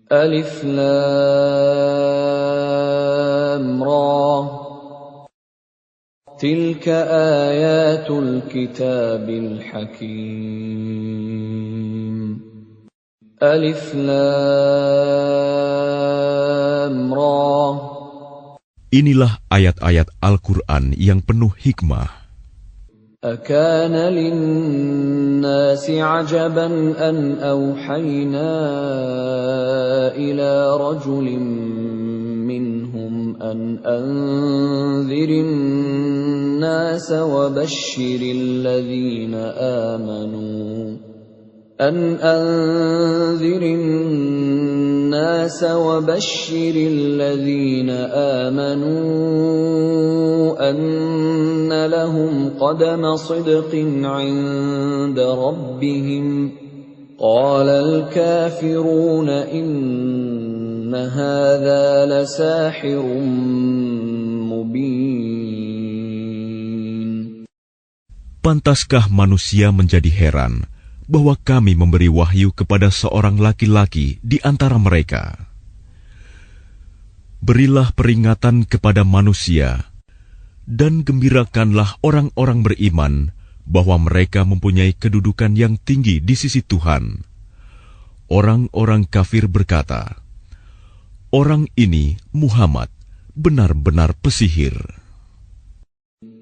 Alif Lam Ra. Tilka ayatul kitabil hakim. Alif Lam Ra. Inilah ayat-ayat Al-Quran yang penuh hikmah. أكان للناس عجبا أن أوحينا إلى رجل منهم أن أنذر الناس وبشر الذين آمنوا أن لهم قدم صدق عند ربهم قال الكافرون إن هذا لساحر مبين. Pantaskah manusia menjadi heran bahwa kami memberi wahyu kepada seorang laki-laki di antara mereka? Berilah peringatan kepada manusia, dan gembirakanlah orang-orang beriman bahwa mereka mempunyai kedudukan yang tinggi di sisi Tuhan. Orang-orang kafir berkata, "Orang ini, Muhammad, benar-benar pesihir."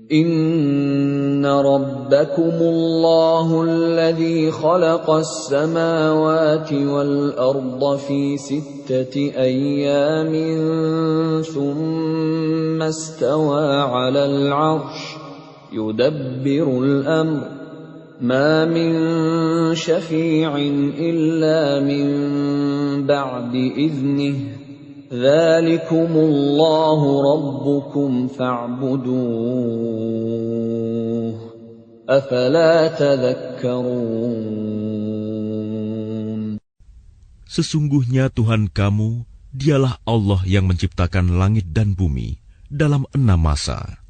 Inna rabbakumullahu alladhi khalaqas samawati wal arda fi sittati ayyamin thumma istawa 'alal 'arsy yudabbirul amr ma min syafi'in illa min ba'di idhnihi Dzalikumullahu rabbukum fa'buduh. Afala tadhakkarun. Sesungguhnya Tuhan kamu, dialah Allah yang menciptakan langit dan bumi dalam 6 masa.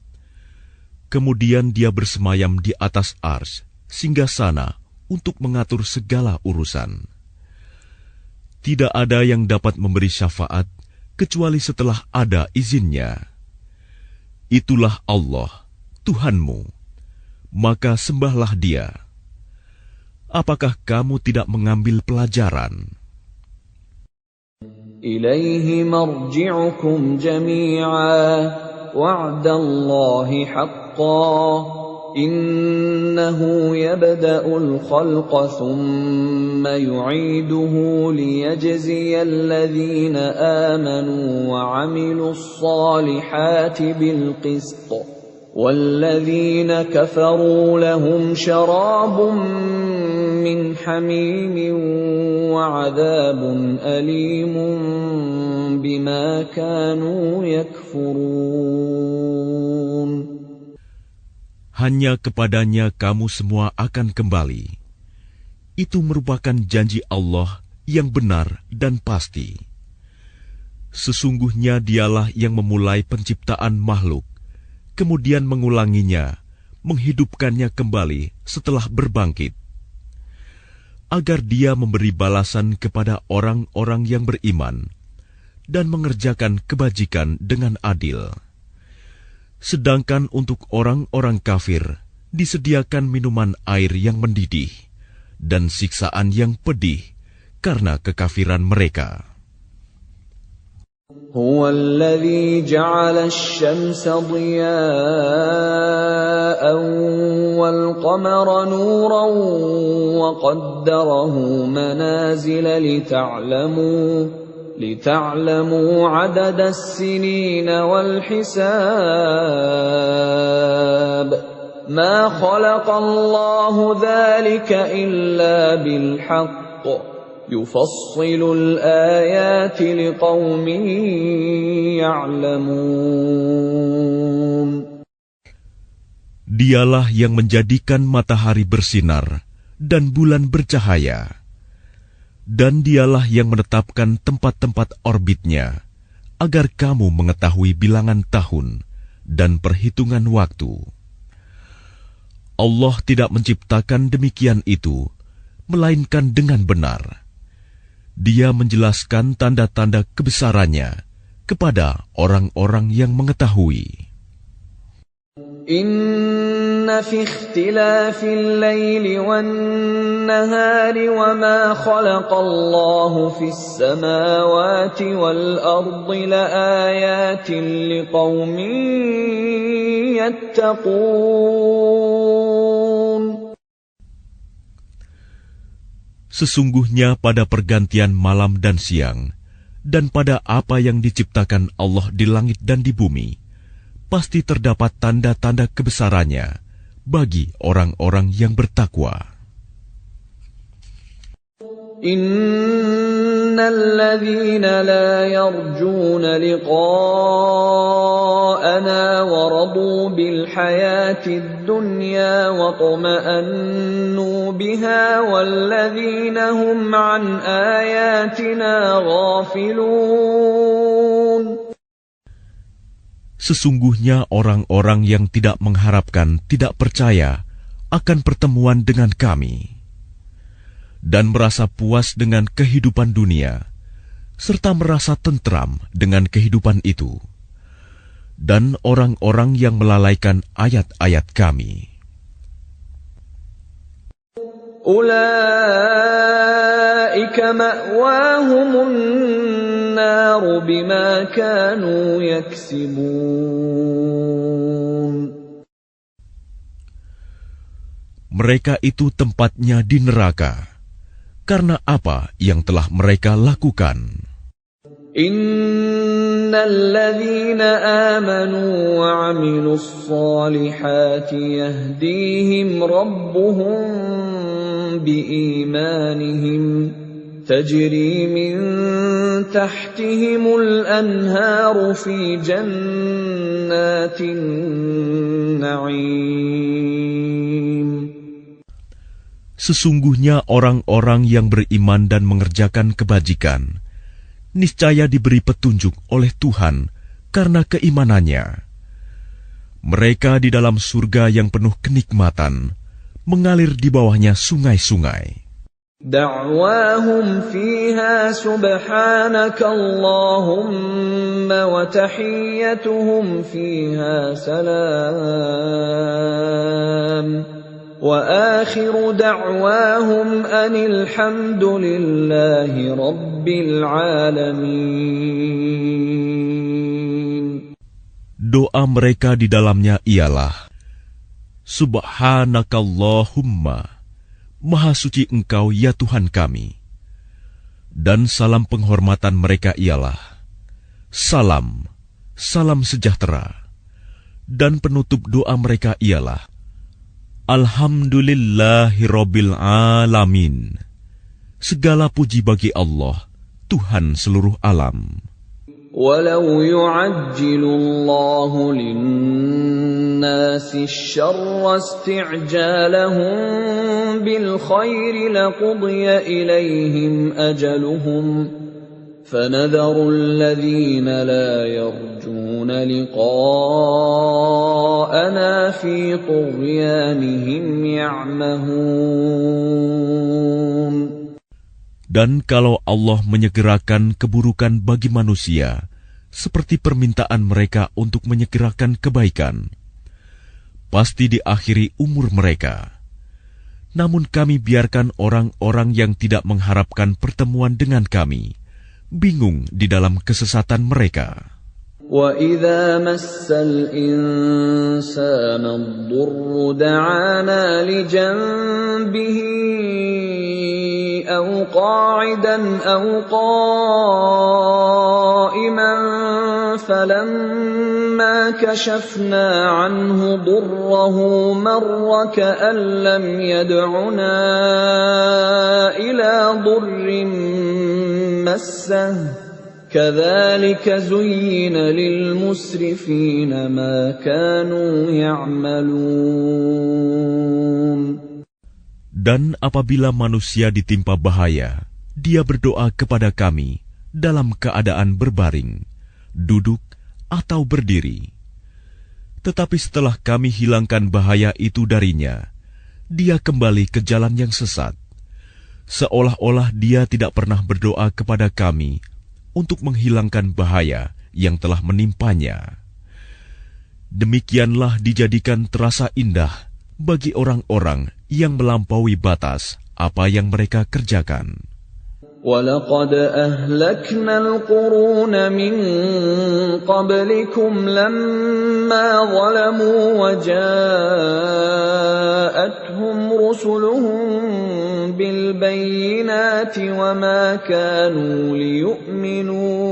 Kemudian Dia bersemayam di atas arsy, singgasana untuk mengatur segala urusan. Tidak ada yang dapat memberi syafaat kecuali setelah ada izinnya. Itulah Allah, Tuhanmu, maka sembahlah Dia. Apakah kamu tidak mengambil pelajaran? Ilaihi marji'ukum jami'a wa'dallahi haqqan Innahu yabda'ul khalqa thumma yu'iduhu liyajziyal ladhina amanu wa 'amilus salihati bil qist wal-ladhina kafaru lahum syarabun min hamimin wa 'adhabun alimun bima kanu yakfurun. Hanya kepadanya kamu semua akan kembali. Itu merupakan janji Allah yang benar dan pasti. Sesungguhnya Dialah yang memulai penciptaan makhluk, kemudian mengulanginya, menghidupkannya kembali setelah berbangkit, agar Dia memberi balasan kepada orang-orang yang beriman dan mengerjakan kebajikan dengan adil. Sedangkan untuk orang-orang kafir disediakan minuman air yang mendidih dan siksaan yang pedih karena kekafiran mereka. Huwa alladhi ja'ala asy-syamsa diya'an wal qamara nuran wa qaddarahu manazila لتعلموا عدد السنين والحساب ما خلق الله ذلك إلا بالحق يفصل الآيات لقوم يعلمون. Dialah yang menjadikan matahari bersinar dan bulan bercahaya. Dan Dialah yang menetapkan tempat-tempat orbitnya, agar kamu mengetahui bilangan tahun dan perhitungan waktu. Allah tidak menciptakan demikian itu, melainkan dengan benar. Dia menjelaskan tanda-tanda kebesarannya kepada orang-orang yang mengetahui. Inna fi ikhtilafil laili wan nahari wa ma khalaqallahu fis samawati wal ardi laayatin liqaumin yattaqun. Sesungguhnya pada pergantian malam dan siang, dan pada apa yang diciptakan Allah di langit dan di bumi, pasti terdapat tanda-tanda kebesarannya bagi orang-orang yang bertakwa. Innal ladzina la yarjuna liqa'ana wa radu bil hayatid dunya wa tuma'annu biha wal ladzina hum an ayatina ghafilun. Sesungguhnya orang-orang yang tidak mengharapkan, tidak percaya akan pertemuan dengan kami, dan merasa puas dengan kehidupan dunia, serta merasa tentram dengan kehidupan itu, dan orang-orang yang melalaikan ayat-ayat kami. Ulaika ma'wahumun naru bima kanu yaksibun. Mereka itu tempatnya di neraka karena apa yang telah mereka lakukan. Innal ladzina amanu wa 'amilus solihati yahdihim rabbuhum biimanihim tajri min tahtihimul anharu fi jannatin na'im. Sesungguhnya orang-orang yang beriman dan mengerjakan kebajikan, niscaya diberi petunjuk oleh Tuhan karena keimanannya. Mereka di dalam surga yang penuh kenikmatan, mengalir di bawahnya sungai-sungai. Da'wahum fiha subhanaka Allahumma wa tahiyyatuhum fiha salam. وآخر دعواهم أن الحمد لله رب العالمين. Doa mereka di dalamnya ialah, Subhanakallahumma, Maha suci Engkau ya Tuhan kami. Dan salam penghormatan mereka ialah, Salam, salam sejahtera. Dan penutup doa mereka ialah, Alhamdulillahirabbil alamin. Segala puji bagi Allah, Tuhan seluruh alam. Walau yu'ajjilu Allahu lin-nasi asy-syarra isti'jalahum bil khairi laqudiya ilaihim ajaluhum. فَنَذَرُ الَّذِينَ لَا يَرْجُونَ لِقَاءَنَا فِي طُغْيَانِهِمْ يَعْمَهُونَ. Dan kalau Allah menyegerakan keburukan bagi manusia, seperti permintaan mereka untuk menyegerakan kebaikan, pasti diakhiri umur mereka. Namun kami biarkan orang-orang yang tidak mengharapkan pertemuan dengan kami bingung di dalam kesesatan mereka. وَإِذَا مَسَّ الْإِنسَانَ الضُّرُّ دَعَانَا لِجَنبِهِ أَوْ قَاعِدًا أَوْ قَائِمًا فَلَمَّا كَشَفْنَا عَنْهُ ضُرَّهُ مَرَّ كَأَن لَّمْ يَدْعُنَا إِلَى ضُرٍّ مَّسَّهُ كَذَلِكَ زُيِّنَ لِلْمُسْرِفِينَ مَا كَانُوا يَعْمَلُونَ. Dan apabila manusia ditimpa bahaya, dia berdoa kepada kami dalam keadaan berbaring, duduk, atau berdiri. Tetapi setelah kami hilangkan bahaya itu darinya, dia kembali ke jalan yang sesat. seolah-olah dia tidak pernah berdoa kepada kami untuk menghilangkan bahaya yang telah menimpanya. Demikianlah dijadikan terasa indah bagi orang-orang yang melampaui batas apa yang mereka kerjakan. وَلَقَدْ أَهْلَكْنَا الْقُرُونَ مِنْ قَبْلِكُمْ لَمَّا ظَلَمُوا وَجَاءَتْهُمْ رُسُلُهُم بِالْبَيِّنَاتِ وَمَا كَانُوا لِيُؤْمِنُوا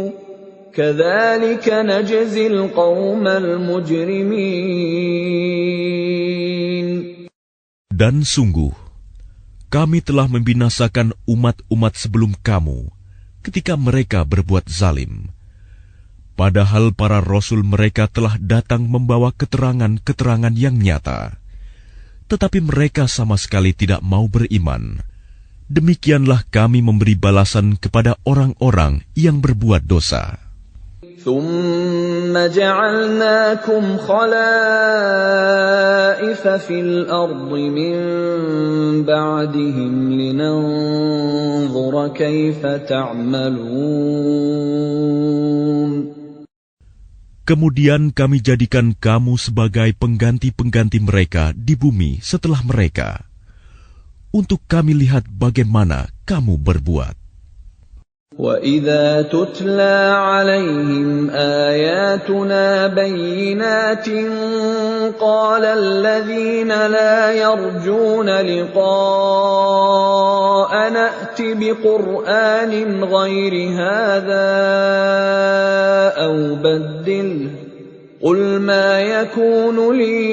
كَذَلِكَ نَجْزِي الْقَوْمَ الْمُجْرِمِينَ. Dan sungguh, kami telah membinasakan umat-umat sebelum kamu ketika mereka berbuat zalim. Padahal para rasul mereka telah datang membawa keterangan-keterangan yang nyata. Tetapi mereka sama sekali tidak mau beriman. Demikianlah kami memberi balasan kepada orang-orang yang berbuat dosa. ثُمَّ جَعَلْنَاكُمْ خَلَائِفَ فِي الْأَرْضِ مِنْ بَعْدِهِمْ لِنَنْظُرَ كَيْفَ تَعْمَلُونَ. Kemudian kami jadikan kamu sebagai pengganti-pengganti mereka di bumi setelah mereka, untuk kami lihat bagaimana kamu berbuat. وَإِذَا تُتْلَى عَلَيْهِمْ آيَاتُنَا بَيِّنَاتٍ قَالَ الَّذِينَ لَا يَرْجُونَ لِقَاءَنَا ائْتِ بِقُرْآنٍ غَيْرِ هَذَا أَوْ بَدِّلْهُ قُلْ مَا يَكُونُ لِي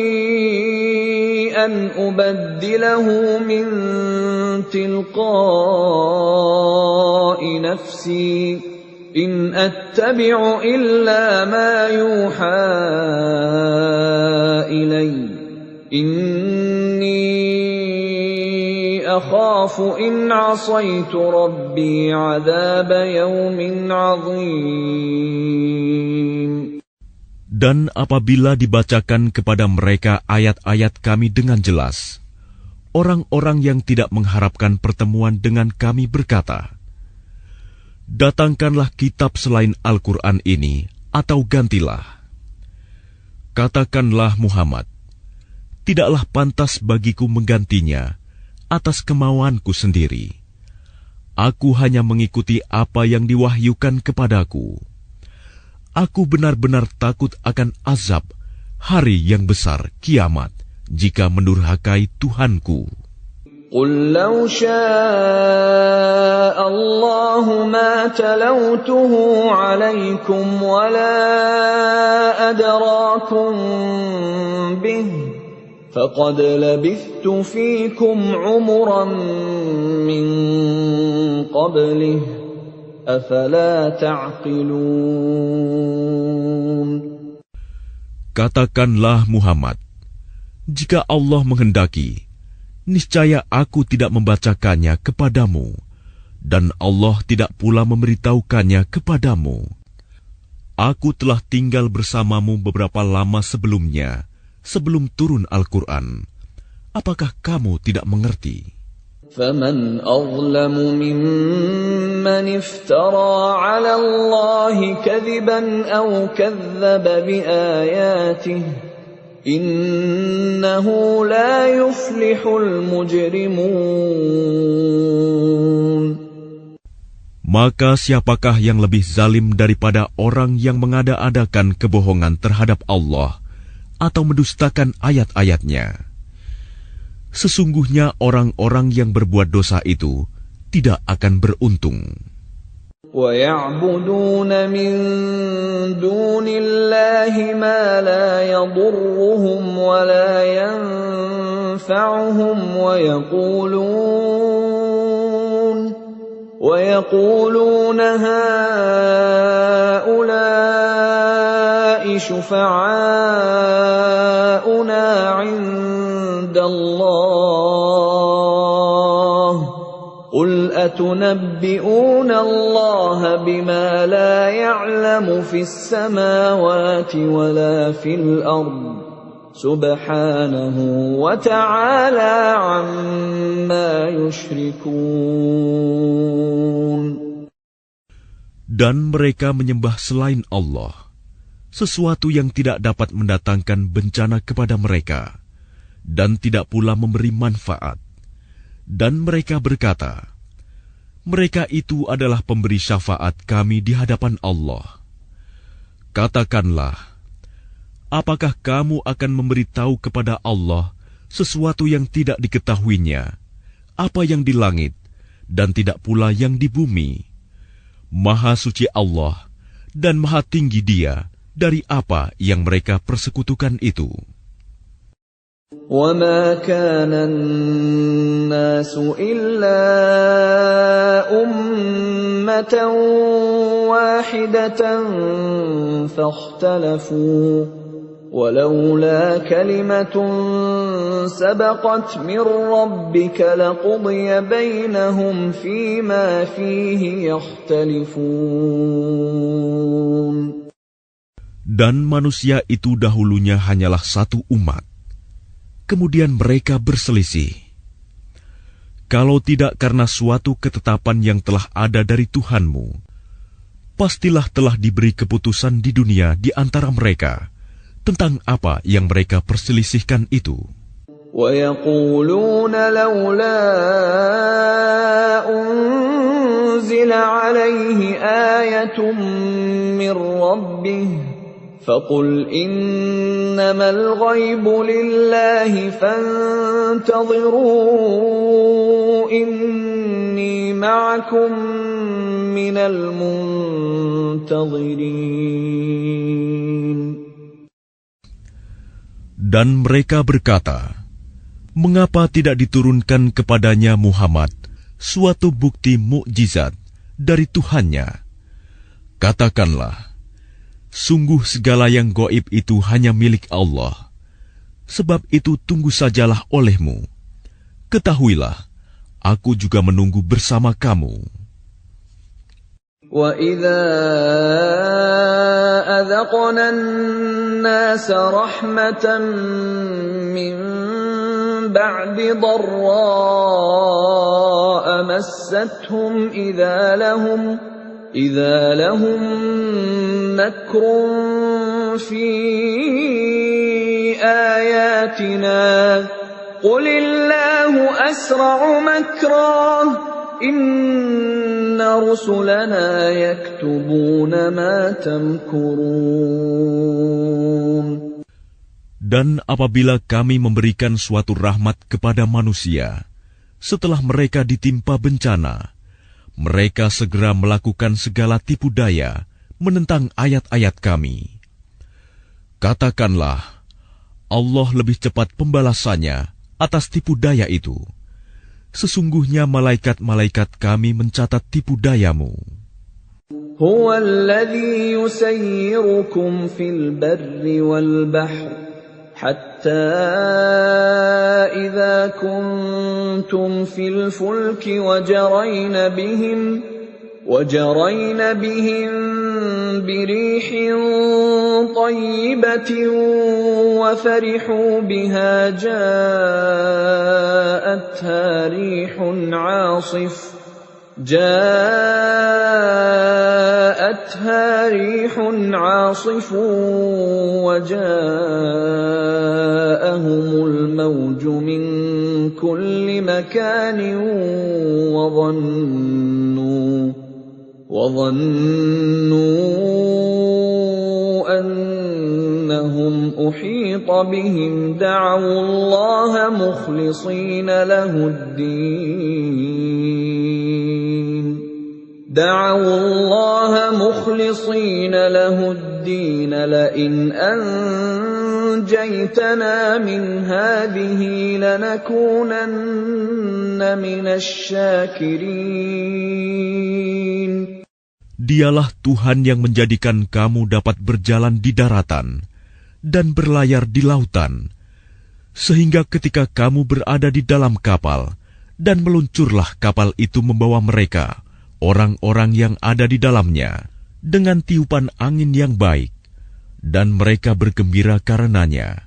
أَنْ أُبَدِّلَهُ مِنْ تِلْقَاءِ نَفْسِي إِنْ أَتَّبِعُ إِلَّا مَا يُوحَى إِلَيَّ إِنِّي أَخَافُ إِنْ عَصَيْتُ رَبِّي عَذَابَ يَوْمٍ عَظِيمٍ. Dan apabila dibacakan kepada mereka ayat-ayat kami dengan jelas, orang-orang yang tidak mengharapkan pertemuan dengan kami berkata, "Datangkanlah kitab selain Al-Quran ini, atau gantilah." Katakanlah Muhammad, "Tidaklah pantas bagiku menggantinya atas kemauanku sendiri. Aku hanya mengikuti apa yang diwahyukan kepadaku. Aku benar-benar takut akan azab hari yang besar kiamat jika mendurhakai Tuhanku." قُلْ لَوْ شَاءَ اللَّهُ مَا تَلَوْتُهُ عَلَيْكُمْ وَلَا أَدْرَاكُمْ بِهِ فَقَدْ لَبِثْتُ فِيكُمْ عُمُرًا مِّن قَبْلِهِ أَفَلَا تَعْقِلُونَ. Katakanlah Muhammad, jika Allah menghendaki, niscaya aku tidak membacakannya kepadamu, dan Allah tidak pula memberitahukannya kepadamu. Aku telah tinggal bersamamu beberapa lama sebelumnya, sebelum turun Al-Quran. Apakah kamu tidak mengerti? فَمَنْ أَظْلَمُ مِمَّنِ افْتَرَى عَلَى اللَّهِ كَذِبًا أَوْ كَذَّبَ بِآيَاتِهِ إِنَّهُ لَا يُفْلِحُ الْمُجْرِمُونَ. Maka siapakah yang lebih zalim daripada orang yang mengada-adakan kebohongan terhadap Allah atau mendustakan ayat-ayatnya? Sesungguhnya orang-orang yang berbuat dosa itu tidak akan beruntung. وَيَعْبُدُونَ مِن دُونِ اللَّهِ مَا لَا يَضُرُّهُمْ وَلَا يَنفَعُهُمْ وَيَقُولُونَ هَٰؤُلَاءِ شُفَعَاؤُنَا عِندَ اللَّهِ قُلْ أَتُنَبِّئُونَ اللَّهَ بِمَا لَا يَعْلَمُ فِي السَّمَاوَاتِ وَلَا فِي الْأَرْضِ subhanahu wa ta'ala amma yushrikun. Dan mereka menyembah selain Allah, sesuatu yang tidak dapat mendatangkan bencana kepada mereka, dan tidak pula memberi manfaat. Dan mereka berkata, mereka itu adalah pemberi syafaat kami di hadapan Allah. Katakanlah, apakah kamu akan memberitahu kepada Allah sesuatu yang tidak diketahuinya, apa yang di langit, dan tidak pula yang di bumi? Maha suci Allah, dan maha tinggi Dia dari apa yang mereka persekutukan itu. وَمَا كَانَ النَّاسُ إِلَّا أُمَّةً وَاحِدَةً فَاخْتَلَفُوا وَلَوْلَا كَلِمَةٌ سَبَقَتْ مِنْ رَبِّكَ لَقُضِيَ بَيْنَهُمْ فِيمَا فِيهِ يَخْتَلِفُونَ. Dan manusia itu dahulunya hanyalah satu umat. Kemudian mereka berselisih. Kalau tidak karena suatu ketetapan yang telah ada dari Tuhanmu, pastilah telah diberi keputusan di dunia di antara mereka tentang apa yang mereka perselisihkan itu. وَيَقُولُونَ لَوْلَا أُنْزِلَ عَلَيْهِ آيَةٌ مِّن رَّبِّهِ فَقُلْ إِنَّمَا الْغَيْبُ لِلَّهِ فَانْتَظِرُوا إِنِّي مَعَكُمْ مِنَ الْمُنْتَظِرِينَ. Dan mereka berkata, mengapa tidak diturunkan kepadanya Muhammad suatu bukti mukjizat dari Tuhannya? Katakanlah, sungguh segala yang gaib itu hanya milik Allah. Sebab itu tunggu sajalah olehmu. Ketahuilah, aku juga menunggu bersama kamu. وَإِذَا أَذَقْنَا النَّاسَ رَحْمَةً مِّن بَعْدِ ضَرَّاءَ مَسَّتْهُمْ إِذَا لَهُمْ مَكْرٌ فِي آيَاتِنَا قُلِ اللَّهُ أَسْرَعُ مَكْرًا إِنَّ رُسُلَنَا يَكْتُبُونَ مَا تَمْكُرُونَ. Dan apabila kami memberikan suatu rahmat kepada manusia, setelah mereka ditimpa bencana, mereka segera melakukan segala tipu daya menentang ayat-ayat kami. Katakanlah, Allah lebih cepat pembalasannya atas tipu daya itu. Sesungguhnya malaikat-malaikat kami mencatat tipu dayamu. هُوَ الَّذِي يُسَيِّرُكُمْ فِي الْبَرِّ وَالْبَحْرِ حَتَّى إِذَا كُنْتُمْ فِي الْفُلْكِ وَجَرَيْنَ بِهِمْ بِرِيحٍ طَيِّبَةٍ وَفَرِحُوا بِهَا جَاءَتْهَا رِيحٌ عَاصِفٌ وَجَاءَهُمُ الْمَوْجُ مِنْ كُلِّ مَكَانٍ وَظَنُّوا أَنَّهُمْ أُحِيطَ بِهِمْ دَعَوُا اللَّهَ مُخْلِصِينَ لَهُ الدِّينَ لَئِنْ أَنْجَيْتَنَا مِنْ هَٰذِهِ لَنَكُونَنَّ مِنَ الشَّاكِرِينَ. Dialah Tuhan yang menjadikan kamu dapat berjalan di daratan dan berlayar di lautan, sehingga ketika kamu berada di dalam kapal dan meluncurlah kapal itu membawa mereka, orang-orang yang ada di dalamnya, dengan tiupan angin yang baik, dan mereka bergembira karenanya.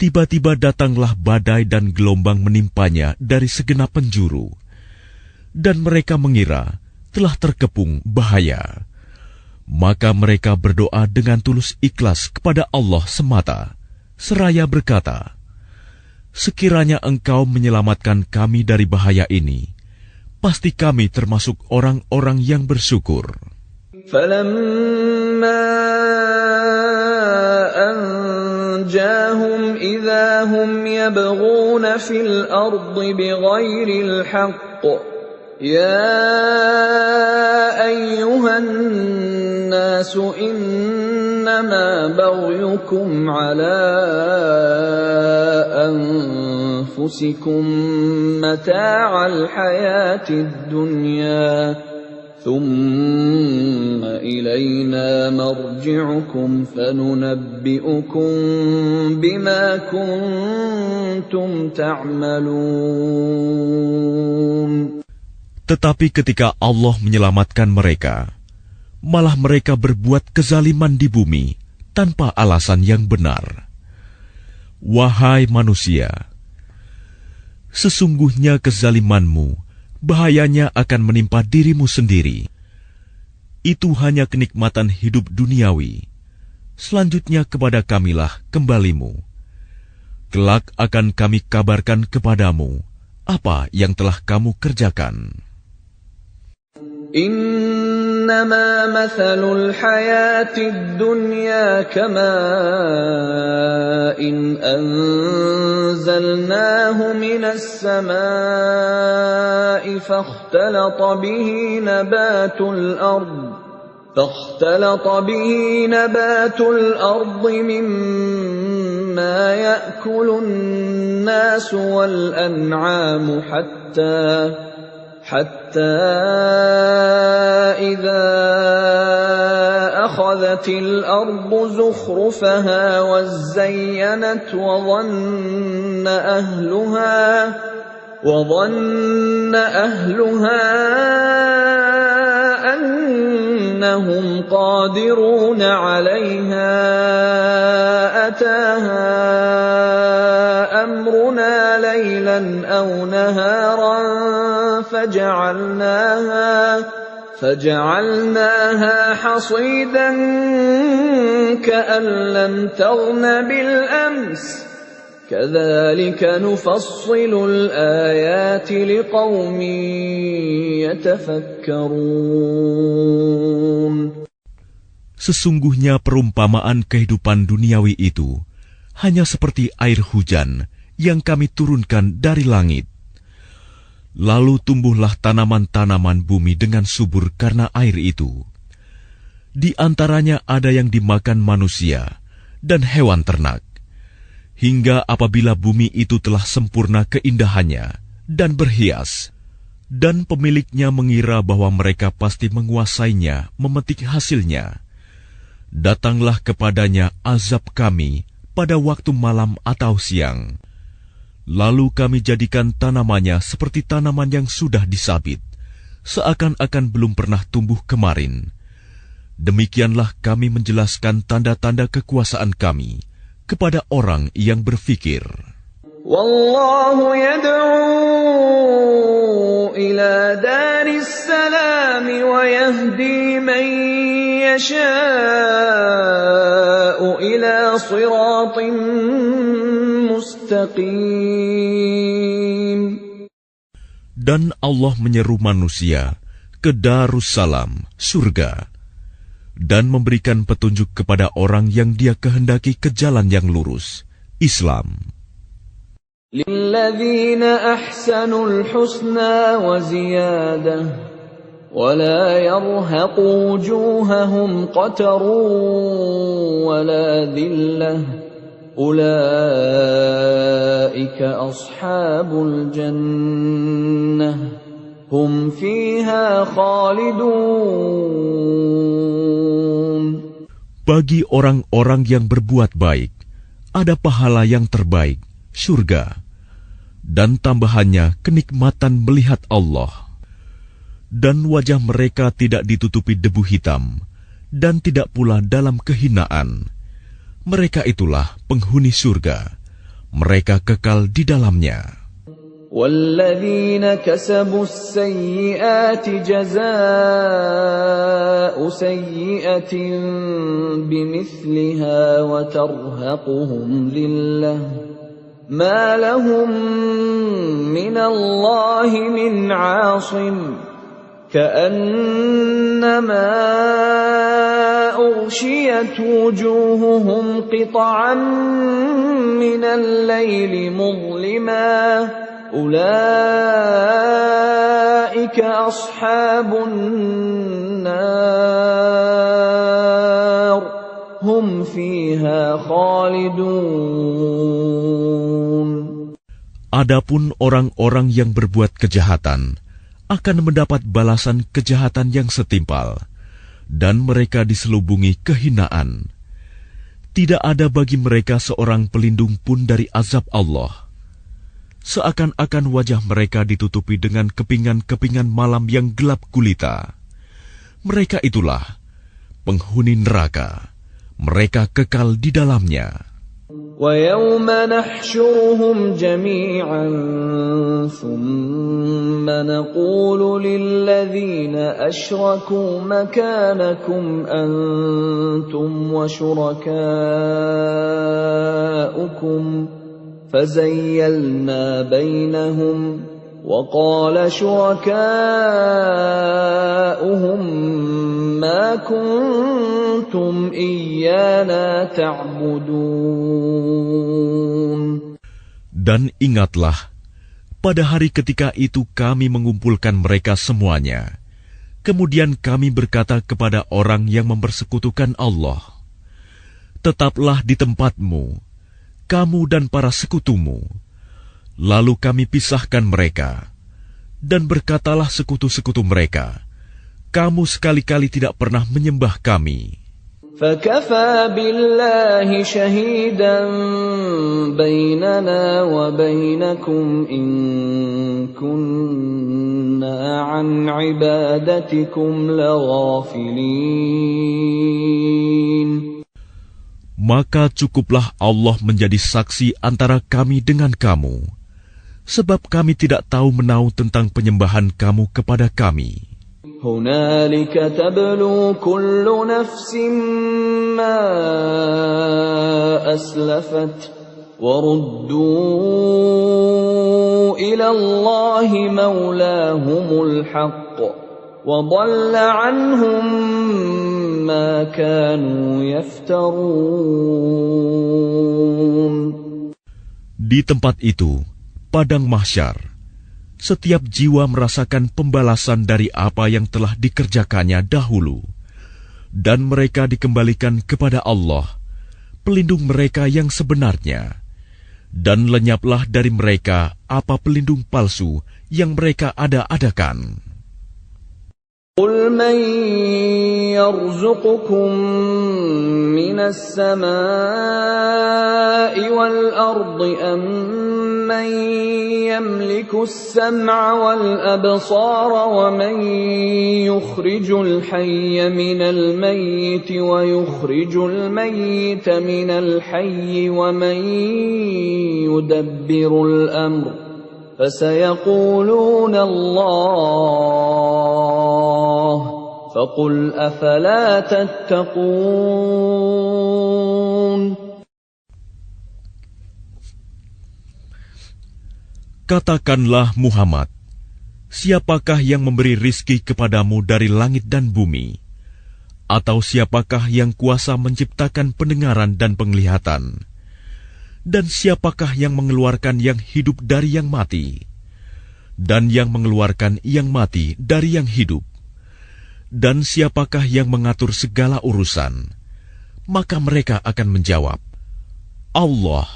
tiba-tiba datanglah badai dan gelombang menimpanya dari segenap penjuru, dan mereka mengira telah terkepung bahaya. Maka mereka berdoa dengan tulus ikhlas kepada Allah semata, seraya berkata, "Sekiranya Engkau menyelamatkan kami dari bahaya ini, pasti kami termasuk orang-orang yang bersyukur." فَلَمَّا أَنْجَاهُمْ إِذَا هُمْ يَبْغُونَ فِي الْأَرْضِ بِغَيْرِ الْحَقِّ يَا أَيُّهَا النَّاسُ إِنَّمَا بَغْيُكُمْ عَلَى أَنفُسِكُم مَّتَاعَ الْحَيَاةِ الدُّنْيَا ثُمَّ إِلَيْنَا مَرْجِعُكُمْ فَنُنَبِّئُكُم بِمَا كُنتُمْ تَعْمَلُونَ. Tetapi ketika Allah menyelamatkan mereka, malah mereka berbuat kezaliman di bumi tanpa alasan yang benar. Wahai manusia, sesungguhnya kezalimanmu bahayanya akan menimpa dirimu sendiri. Itu hanya kenikmatan hidup duniawi. Selanjutnya kepada kamilah kembalimu. Kelak akan kami kabarkan kepadamu apa yang telah kamu kerjakan. إنما مثل الحياة الدنيا كماء أنزلناه من السماء فاختلط به نبات الأرض مما يأكل الناس والأنعام حتى إذا أخذت الأرض زخرفها وزينت وظن أهلها أنهم قادرون عليها أتاها أمرنا ليلا أو نهارا فجعلناها حصيدا كأن لم تغن بالأمس كذلك نفصل الآيات لقوم يتفكرون. Sesungguhnya perumpamaan kehidupan duniawi itu hanya seperti air hujan yang kami turunkan dari langit. Lalu tumbuhlah tanaman-tanaman bumi dengan subur karena air itu. Di antaranya ada yang dimakan manusia dan hewan ternak. Hingga apabila bumi itu telah sempurna keindahannya dan berhias, dan pemiliknya mengira bahwa mereka pasti menguasainya, memetik hasilnya, datanglah kepadanya azab kami pada waktu malam atau siang. Lalu kami jadikan tanamannya seperti tanaman yang sudah disabit, seakan-akan belum pernah tumbuh kemarin. Demikianlah kami menjelaskan tanda-tanda kekuasaan kami kepada orang yang berfikir. Wallahu yad'u ila daris salam wa yahdi man yasha'u ila siratin mustaqim. Dan Allah menyeru manusia ke Darussalam, surga, dan memberikan petunjuk kepada orang yang Dia kehendaki ke jalan yang lurus, Islam. Lilladzina ahsanul husna wa ziyadah wa la yarhaqu wujuhahum qatarun wa la dhillah ulaika ashabul jannah hum fiha khalidun. Bagi orang-orang yang berbuat baik, ada pahala yang terbaik, surga, dan tambahannya kenikmatan melihat Allah. Dan wajah mereka tidak ditutupi debu hitam, dan tidak pula dalam kehinaan. Mereka itulah penghuni surga, mereka kekal di dalamnya. وَالَّذِينَ كَسَبُوا السَّيِّئَاتِ جَزَاءُ سَيِّئَةٍ بِمِثْلِهَا وَتَرْهَقُهُمْ ذِلَّةٌ مَا لَهُم مِّنَ اللَّهِ مِنْ عَاصِمٍ كَأَنَّمَا أُغْشِيَتْ وُجُوهُهُمْ قِطَعًا مِّنَ اللَّيْلِ مُظْلِمًا أُولَئِكَ أَصْحَابُ النَّارِ هُمْ فِيهَا خَالِدُونَ. Adapun orang-orang yang berbuat kejahatan akan mendapat balasan kejahatan yang setimpal, dan mereka diselubungi kehinaan. Tidak ada bagi mereka seorang pelindung pun dari azab Allah. Seakan-akan wajah mereka ditutupi dengan kepingan-kepingan malam yang gelap gulita. Mereka itulah penghuni neraka. Mereka kekal di dalamnya. وَيَوْمَ نَحْشُرُهُمْ جَمِيعًا ثُمَّ نَقُولُ لِلَّذِينَ أَشْرَكُوا مَكَانَكُمْ أَنْتُمْ وَشُرَكَاؤُكُمْ فَزَيَّلْنَا بَيْنَهُمْ وَقَالَ شُرَكَاؤُهُمْ مَا كُنتُمْ إِيَّانَا تَعْبُدُونَ. Dan ingatlah, pada hari ketika itu kami mengumpulkan mereka semuanya. Kemudian kami berkata kepada orang yang mempersekutukan Allah, "Tetaplah di tempatmu, kamu dan para sekutumu." Lalu kami pisahkan mereka, dan berkatalah sekutu-sekutu mereka, "Kamu sekali-kali tidak pernah menyembah kami." فَكَفَى بِاللَّهِ شَهِيدًا بَيْنَنَا وَبَيْنَكُمْ إِن كُنَّا عَنْ عِبَادَتِكُمْ لَغَافِلِينَ. Maka cukuplah Allah menjadi saksi antara kami dengan kamu, sebab kami tidak tahu menau tentang penyembahan kamu kepada kami. هُنَالِكَ تَبْلُو كُلُّ نَفْسٍ مَّا أَسْلَفَتْ وَرُدُّوا إِلَى اللَّهِ مَوْلَاهُمُ الْحَقِّ وَضَلَّ عَنْهُم مَّا كَانُوا يَفْتَرُونَ. Di tempat itu, padang mahsyar, setiap jiwa merasakan pembalasan dari apa yang telah dikerjakannya dahulu, dan mereka dikembalikan kepada Allah, pelindung mereka yang sebenarnya, dan lenyaplah dari mereka apa pelindung palsu yang mereka ada-adakan. قُلْ مَنْ يَرْزُقُكُمْ مِنَ السَّمَاءِ وَالْأَرْضِ أَمَّنْ يَمْلِكُ السَّمْعَ وَالْأَبْصَارَ وَمَنْ يُخْرِجُ الْحَيَّ مِنَ الْمَيِّتِ وَيُخْرِجُ الْمَيِّتَ مِنَ الْحَيِّ وَمَنْ يُدَبِّرُ الْأَمْرَ فَسَيَقُولُونَ اللَّهُ فَقُلْ أَفَلَا تَتَّقُونَ. Katakanlah Muhammad, siapakah yang memberi rizki kepadamu dari langit dan bumi? Atau siapakah yang kuasa menciptakan pendengaran dan penglihatan? Dan siapakah yang mengeluarkan yang hidup dari yang mati? Dan yang mengeluarkan yang mati dari yang hidup? Dan siapakah yang mengatur segala urusan? Maka mereka akan menjawab, Allah.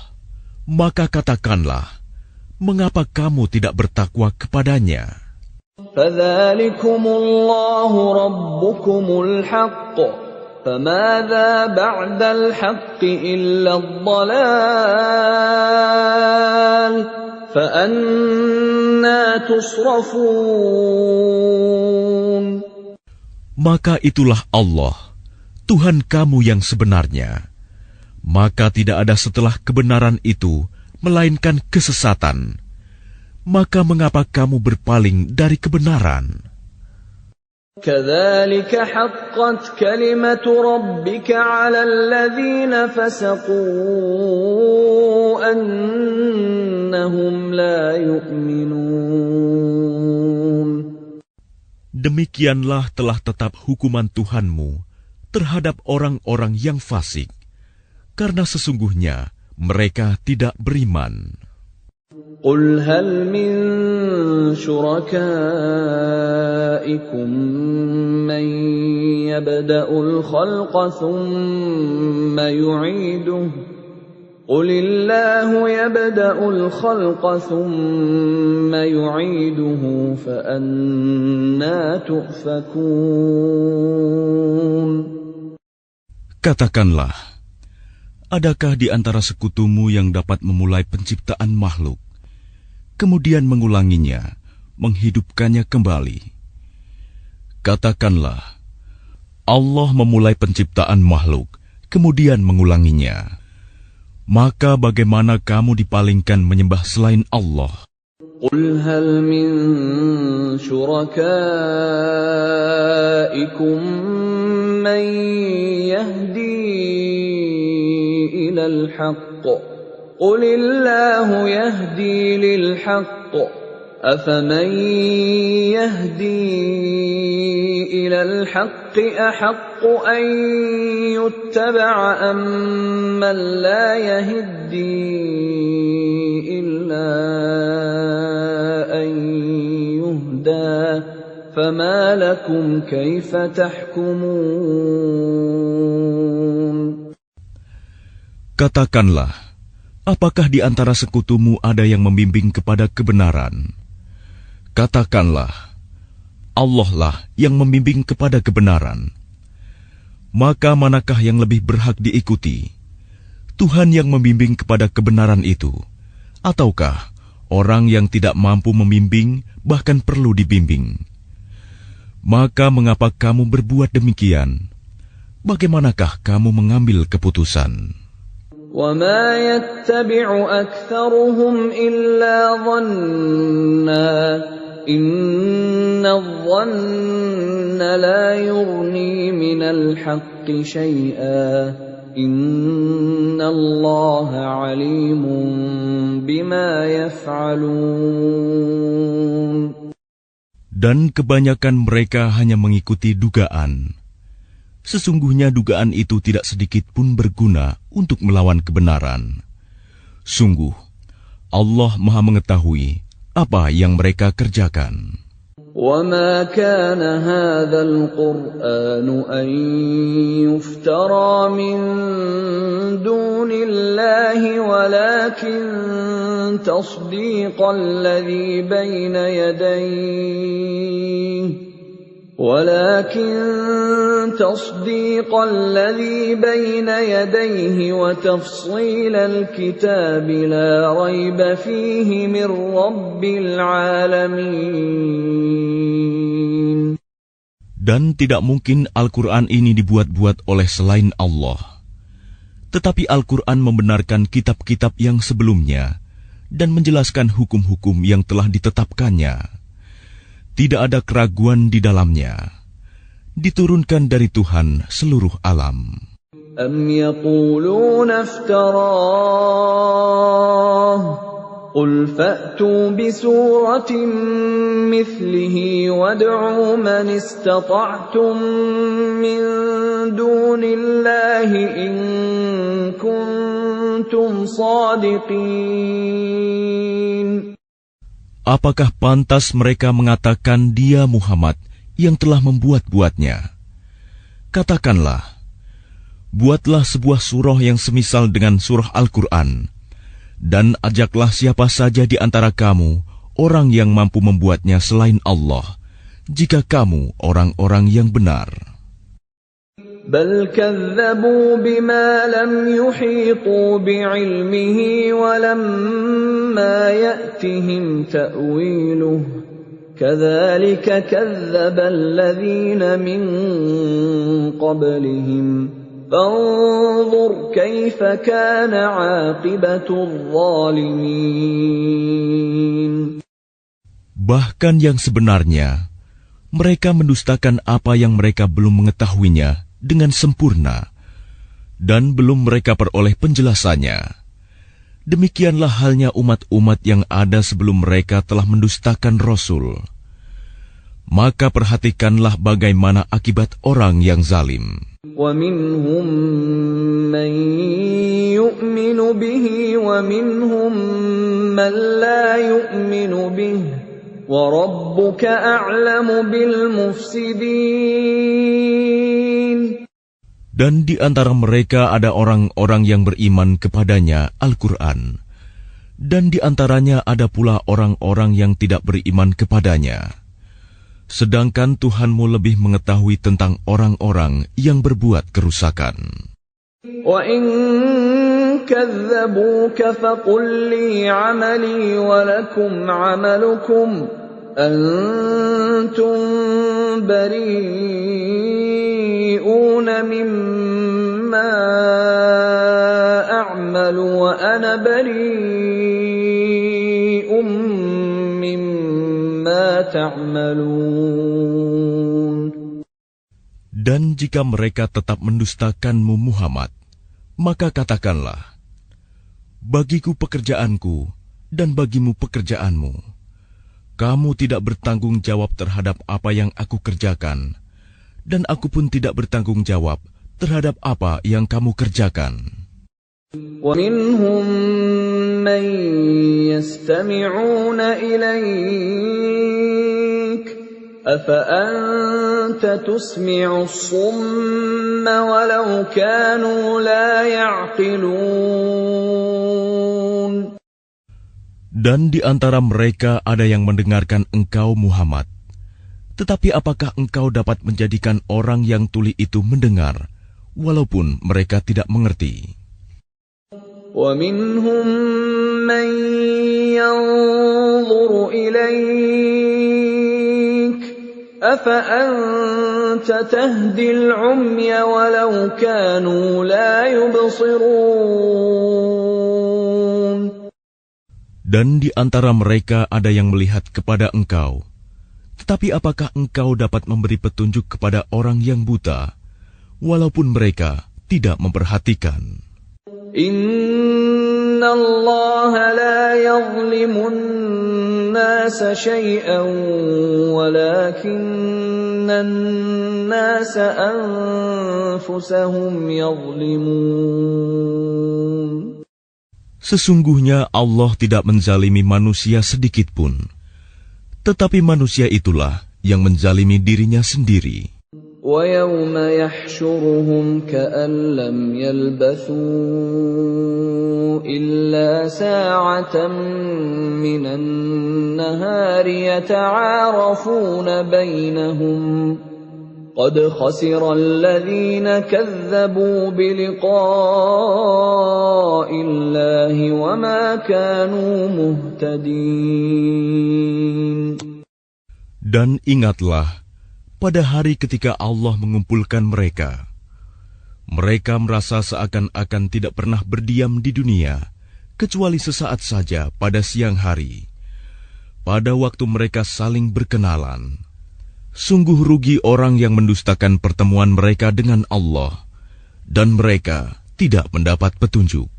Maka katakanlah, mengapa kamu tidak bertakwa kepadanya? فَذَلِكُمُ اللَّهُ رَبُّكُمُ الْحَقُّ فَمَاذَا بَعْدَ الْحَقِّ إِلَّا الضَّلَالُ فَأَنَّى تُصْرَفُونَ. Maka itulah Allah, Tuhan kamu yang sebenarnya. Maka tidak ada setelah kebenaran itu, melainkan kesesatan. Maka mengapa kamu berpaling dari kebenaran? كذلك حقت كلمة ربك على الذين فسقوا أنهم لا يؤمنون. Demikianlah telah tetap hukuman Tuhanmu terhadap orang-orang yang fasik, karena sesungguhnya mereka tidak beriman. قل هل من شركائكم من يبدأ الخلق ثم يعيده قل الله يبدأ الخلق ثم يعيده فأنى تؤفكون. Katakanlah, adakah di antara sekutumu yang dapat memulai penciptaan makhluk, kemudian mengulanginya, menghidupkannya kembali? Katakanlah, Allah memulai penciptaan makhluk, kemudian mengulanginya. Maka bagaimana kamu dipalingkan menyembah selain Allah? قل هل من شركائكم من يهدي إلى الحق قل الله يهدي للحق أفمن يهدي إلى الحق أحق أن يتبع أمن لا يهدي إلا أن يهدى فما لكم كيف تحكمون. Katakanlah, apakah di antara sekutumu ada yang membimbing kepada kebenaran? Katakanlah, Allah lah yang membimbing kepada kebenaran. Maka manakah yang lebih berhak diikuti? Tuhan yang membimbing kepada kebenaran itu, ataukah orang yang tidak mampu membimbing bahkan perlu dibimbing? Maka mengapa kamu berbuat demikian? Bagaimanakah kamu mengambil keputusan? وَمَا يَتَّبِعُ أَكْثَرُهُمْ إِلَّا ظَنًّا إِنَّ الظَّنَّ لَا يُغْنِي مِنَ الْحَقِّ شَيْئًا إِنَّ اللَّهَ عَلِيمٌ بِمَا يَفْعَلُونَ. Dan kebanyakan mereka hanya mengikuti dugaan. Sesungguhnya dugaan itu tidak sedikit pun berguna untuk melawan kebenaran. Sungguh, Allah Maha mengetahui apa yang mereka kerjakan. وَمَا كَانَ هَذَا الْقُرْآنُ أَن يُفْتَرَى مِن دُونِ اللَّهِ وَلَكِن تَصْدِيقَ الَّذِي بَيْنَ يَدَيْهِ وَتَفْصِيلَ الْكِتَابِ لَا رَيْبَ فِيهِ مِنْ رَبِّ الْعَالَمِينَ. Dan tidak mungkin Al-Quran ini dibuat-buat oleh selain Allah. Tetapi Al-Quran membenarkan kitab-kitab yang sebelumnya dan menjelaskan hukum-hukum yang telah ditetapkannya. Tidak ada keraguan di dalamnya. Diturunkan dari Tuhan seluruh alam. أَمْ يَقُولُونَ افْتَرَاهُ قُلْ فَأْتُوا بِسُورَةٍ مِثْلِهِ وَادْعُوا مَنِ اسْتَطَعْتُم مِّن دُونِ اللَّهِ إِن كُنتُمْ صَادِقِينَ. Apakah pantas mereka mengatakan dia Muhammad yang telah membuat-buatnya? Katakanlah, buatlah sebuah surah yang semisal dengan surah Al-Quran, dan ajaklah siapa saja di antara kamu, orang yang mampu membuatnya selain Allah, jika kamu orang-orang yang benar. بل كذبوا بما لم يحيطوا بعلمه ولما يأتهم تأويله كذلك كذب الذين من قبلهم فانظر كيف كان عاقبة الظالمين. Bahkan yang sebenarnya, mereka mendustakan apa yang mereka belum mengetahuinya dengan sempurna, dan belum mereka peroleh penjelasannya. Demikianlah halnya umat-umat yang ada sebelum mereka telah mendustakan Rasul. Maka perhatikanlah bagaimana akibat orang yang zalim. وَمِنْهُمْ مَنْ يُؤْمِنُ بِهِ وَمِنْهُمْ مَنْ لَا يُؤْمِنُ بِهِ وَرَبُّكَ أَعْلَمُ بِالْمُفْسِدِينَ. Dan di antara mereka ada orang-orang yang beriman kepadanya Al-Quran, dan di antaranya ada pula orang-orang yang tidak beriman kepadanya. Sedangkan Tuhanmu lebih mengetahui tentang orang-orang yang berbuat kerusakan. وَإِن كَذَّبُوكَ فَقُل لِّي عَمَلِي وَلَكُمْ عَمَلُكُمْ أَنتُم بَرِيئُونَ مِمَّا أَعْمَلُ وَأَنَا بَرِيءٌ مِّمَّا تَعْمَلُونَ. Dan jika mereka tetap mendustakanmu Muhammad, maka katakanlah, bagiku pekerjaanku dan bagimu pekerjaanmu. Kamu tidak bertanggung jawab terhadap apa yang aku kerjakan, dan aku pun tidak bertanggung jawab terhadap apa yang kamu kerjakan. وَمِنْهُمْ مَنْ يَسْتَمِعُونَ إِلَيْكَ أَفَأَنْتَ تُسْمِعُ الصُّمَّ وَلَوْ كَانُوا لَا يَعْقِلُونَ. Dan di antara mereka ada yang mendengarkan engkau Muhammad. Tetapi apakah engkau dapat menjadikan orang yang tuli itu mendengar, walaupun mereka tidak mengerti? وَمِنْهُمْ مَنْ يَنْظُرُ إِلَيْكَ أَفَأَنْتَ تَهْدِي الْعُمْيَ وَلَوْ كَانُوا لَا يُبْصِرُونَ. Dan di antara mereka ada yang melihat kepada engkau. Tetapi apakah engkau dapat memberi petunjuk kepada orang yang buta, walaupun mereka tidak memperhatikan? Inna Allah la yazlimun nasa shay'an walakinnan nasa anfusahum yazlimun. Sesungguhnya Allah tidak menzalimi manusia sedikit pun, tetapi manusia itulah yang menzalimi dirinya sendiri. وَيَوْمَ يَحْشُرُهُمْ كَأَن لَّمْ يَلْبَثُوا إِلَّا سَاعَةً مِّنَ النَّهَارِ يَتَعَارَفُونَ بَيْنَهُمْ قَدْ خَسِرَ الَّذِينَ كَذَّبُوا بِلِقَاءِ اللَّهِ وَمَا كَانُوا مُهْتَدِينَ. Dan ingatlah, pada hari ketika Allah mengumpulkan mereka, mereka merasa seakan-akan tidak pernah berdiam di dunia, kecuali sesaat saja pada siang hari. Pada waktu mereka saling berkenalan, sungguh rugi orang yang mendustakan pertemuan mereka dengan Allah, dan mereka tidak mendapat petunjuk.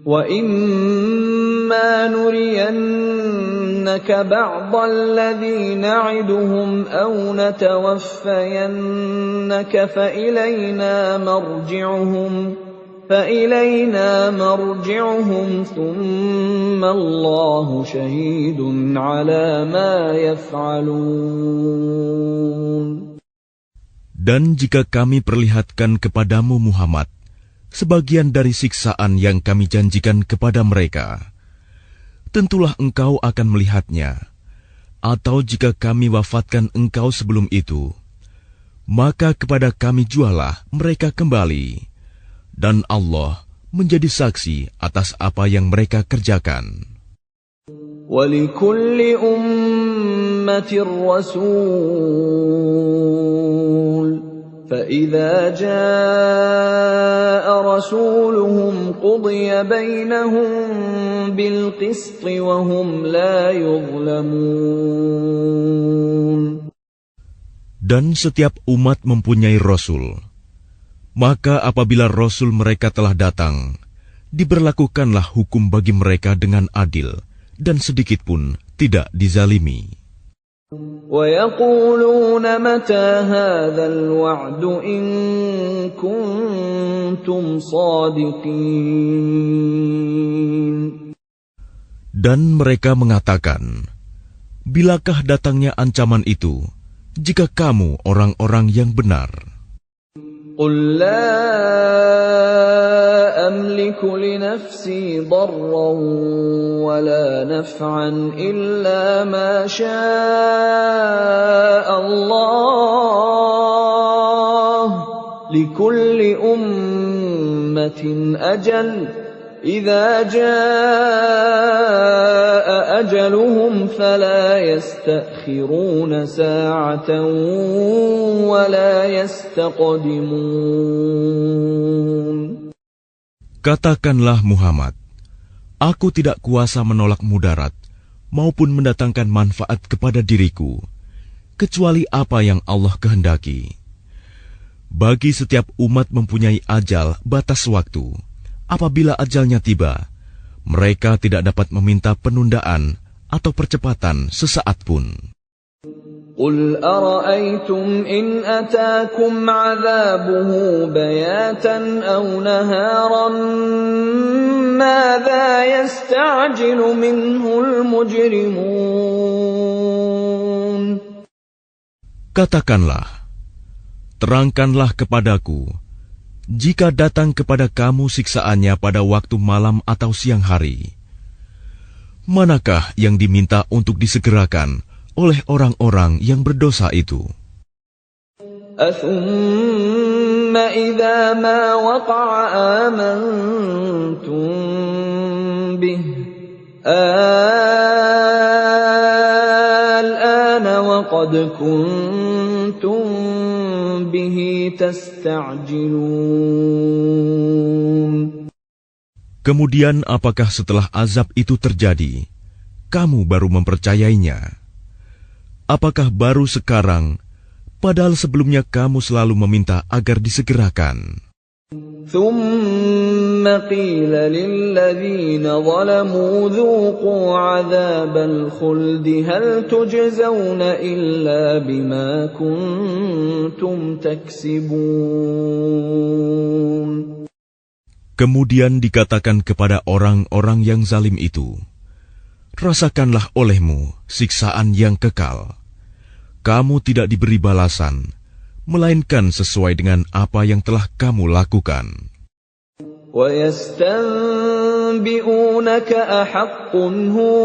وَإِمَّا نُرِيَنَّكَ بَعْضَ الَّذِي نَعِدُهُمْ أَوْ نَتَوَفَّيَنَّكَ فَإِلَيْنَا مَرْجِعُهُمْ ثُمَّ اللَّهُ شَهِيدٌ عَلَى مَا يَفْعَلُونَ. Dan jika kami perlihatkan kepadamu Muhammad sebagian dari siksaan yang kami janjikan kepada mereka, tentulah engkau akan melihatnya. Atau jika kami wafatkan engkau sebelum itu, maka kepada kami jualah mereka kembali. Dan Allah menjadi saksi atas apa yang mereka kerjakan. وَلِكُلِّ أُمَّةٍ رَّسُولٌ فإذا جاء رسولهم قضي بينهم بالقسط وهم لا يظلمون. Dan setiap umat mempunyai Rasul. Maka apabila Rasul mereka telah datang, diberlakukanlah hukum bagi mereka dengan adil, dan sedikit pun tidak dizalimi. وَيَقُولُونَ مَتَى هَذَا الْوَعْدُ إِن كُنتُمْ صَادِقِينَ. Dan mereka mengatakan, bilakah datangnya ancaman itu, jika kamu orang-orang yang benar? قُل لَّا أَمْلِكُ لِنَفْسِي ضَرًّا وَلَا نَفْعًا إِلَّا مَا شَاءَ اللَّهُ ۗ لِكُلِّ أُمَّةٍ أَجَلٌ ۖ إِذَا جَاءَ أَجَلُهُمْ فَلَا يَسْتَأْخِرُونَ سَاعَةً وَلَا يَسْتَقْدِمُونَ. Katakanlah Muhammad, aku tidak kuasa menolak mudarat maupun mendatangkan manfaat kepada diriku, kecuali apa yang Allah kehendaki. Bagi setiap umat mempunyai ajal batas waktu. Apabila ajalnya tiba, mereka tidak dapat meminta penundaan atau percepatan sesaat pun. قُلْ أَرَأَيْتُمْ إِنْ أَتَاكُمْ عَذَابُهُ بَيَاتًا أَوْ نَهَارًا مَاذَا يَسْتَعْجِلُ مِنْهُ الْمُجْرِمُونَ. Katakanlah, terangkanlah kepadaku, jika datang kepada kamu siksaannya pada waktu malam atau siang hari, manakah yang diminta untuk disegerakan oleh orang-orang yang berdosa itu? أَثُمَّ إِذَا مَا وَقَعَ آمَنْتُمْ بِهِ الْآنَ وَقَدْ كُنْتُمْ بِهِ تَسْتَعْجِلُونَ. Kemudian apakah setelah azab itu terjadi, kamu baru mempercayainya? Apakah baru sekarang, padahal sebelumnya kamu selalu meminta agar disegerakan? ثُمَّ قِيلَ لِلَّذِينَ ظَلَمُوا ذُوقُوا عَذَابَ الْخُلْدِ هَلْ تُجْزَوْنَ إِلَّا بِمَا كُنتُمْ تَكْسِبُونَ. Kemudian dikatakan kepada orang-orang yang zalim itu, rasakanlah olehmu siksaan yang kekal. Kamu tidak diberi balasan, melainkan sesuai dengan apa yang telah kamu lakukan. وَيَسْتَنبِئُونَكَ أَحَقٌّ هُوَ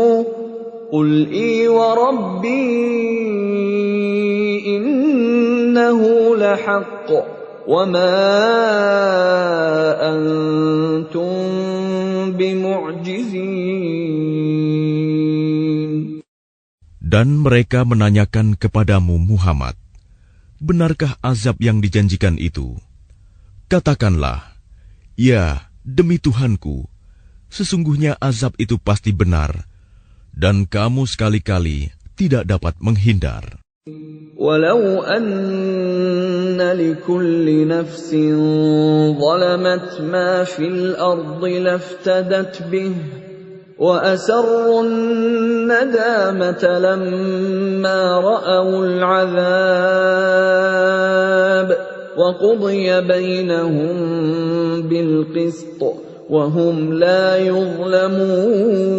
قُلْ إِي وَرَبِّي إِنَّهُ لَحَقٌّ وَمَا أَنْتُمْ بِمُعْجِزِينَ. Dan mereka menanyakan kepadamu Muhammad, benarkah azab yang dijanjikan itu? Katakanlah, ya, demi Tuhanku, sesungguhnya azab itu pasti benar, dan kamu sekali-kali tidak dapat menghindar. وَلَوْ أَنَّ لِكُلِّ نَفْسٍ ظَلَمَتْ مَا فِي الْأَرْضِ لَافْتَدَتْ بِهِ وَأَسَرُّوا النَّدَامَةَ لَمَّا رَأَوُا الْعَذَابَ وَقُضِيَ بَيْنَهُم بِالْقِسْطِ وَهُمْ لَا يُظْلَمُونَ.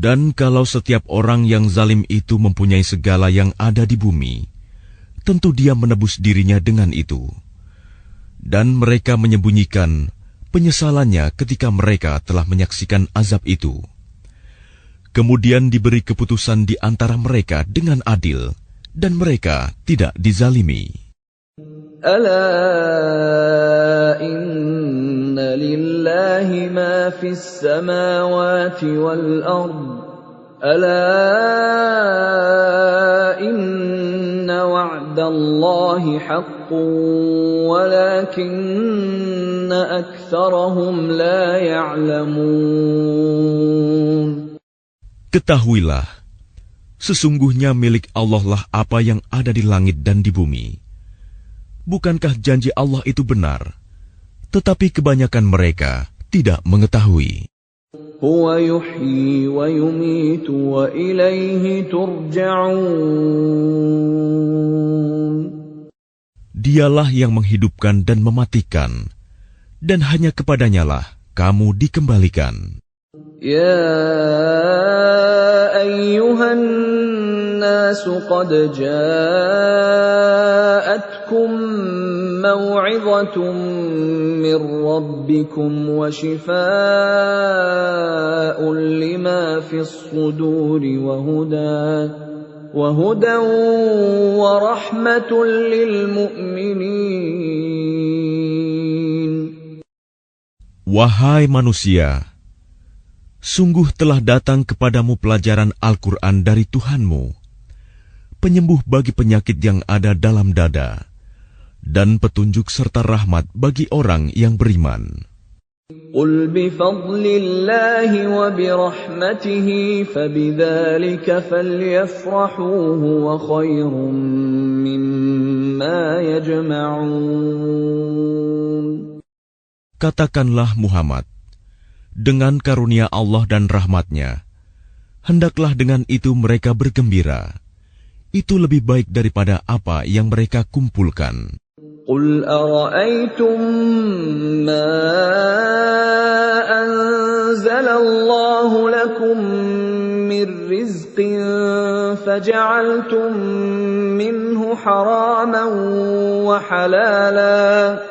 Dan kalau setiap orang yang zalim itu mempunyai segala yang ada di bumi, tentu dia menebus dirinya dengan itu. Dan mereka menyembunyikan penyesalannya ketika mereka telah menyaksikan azab itu. Kemudian diberi keputusan di antara mereka dengan adil, dan mereka tidak dizalimi. ألا إن لله ما في السماوات والأرض ألا إن وعد وعد الله حق ولكن أكثرهم لا يعلمون. Ketahuilah, sesungguhnya milik Allah lah apa yang ada di langit dan di bumi. Bukankah janji Allah itu benar? Tetapi kebanyakan mereka tidak mengetahui. Huwa yuhyi wa yumitu wa ilaihi turja'un. Dialah yang menghidupkan dan mematikan, dan hanya kepadanyalah kamu dikembalikan. Ya ayyuhan nasu qad ja'atkum maw'izatun min rabbikum wa shifaa'un lima fis suduri wa hudan wa rahmatun lil mu'minin. Wahai manusia, sungguh telah datang kepadamu pelajaran Al-Quran dari Tuhanmu, penyembuh bagi penyakit yang ada dalam dada, dan petunjuk serta rahmat bagi orang yang beriman. Qul bifadlillahi wa birahmatihi fabidzalika falyafrahu huwa khairum mimma yajma'un. Katakanlah Muhammad, dengan karunia Allah dan rahmat-Nya, hendaklah dengan itu mereka bergembira. Itu lebih baik daripada apa yang mereka kumpulkan. Qul ara'aytum ma anzalallahu lakum min rizqin faja'altum minhu haraman wa halala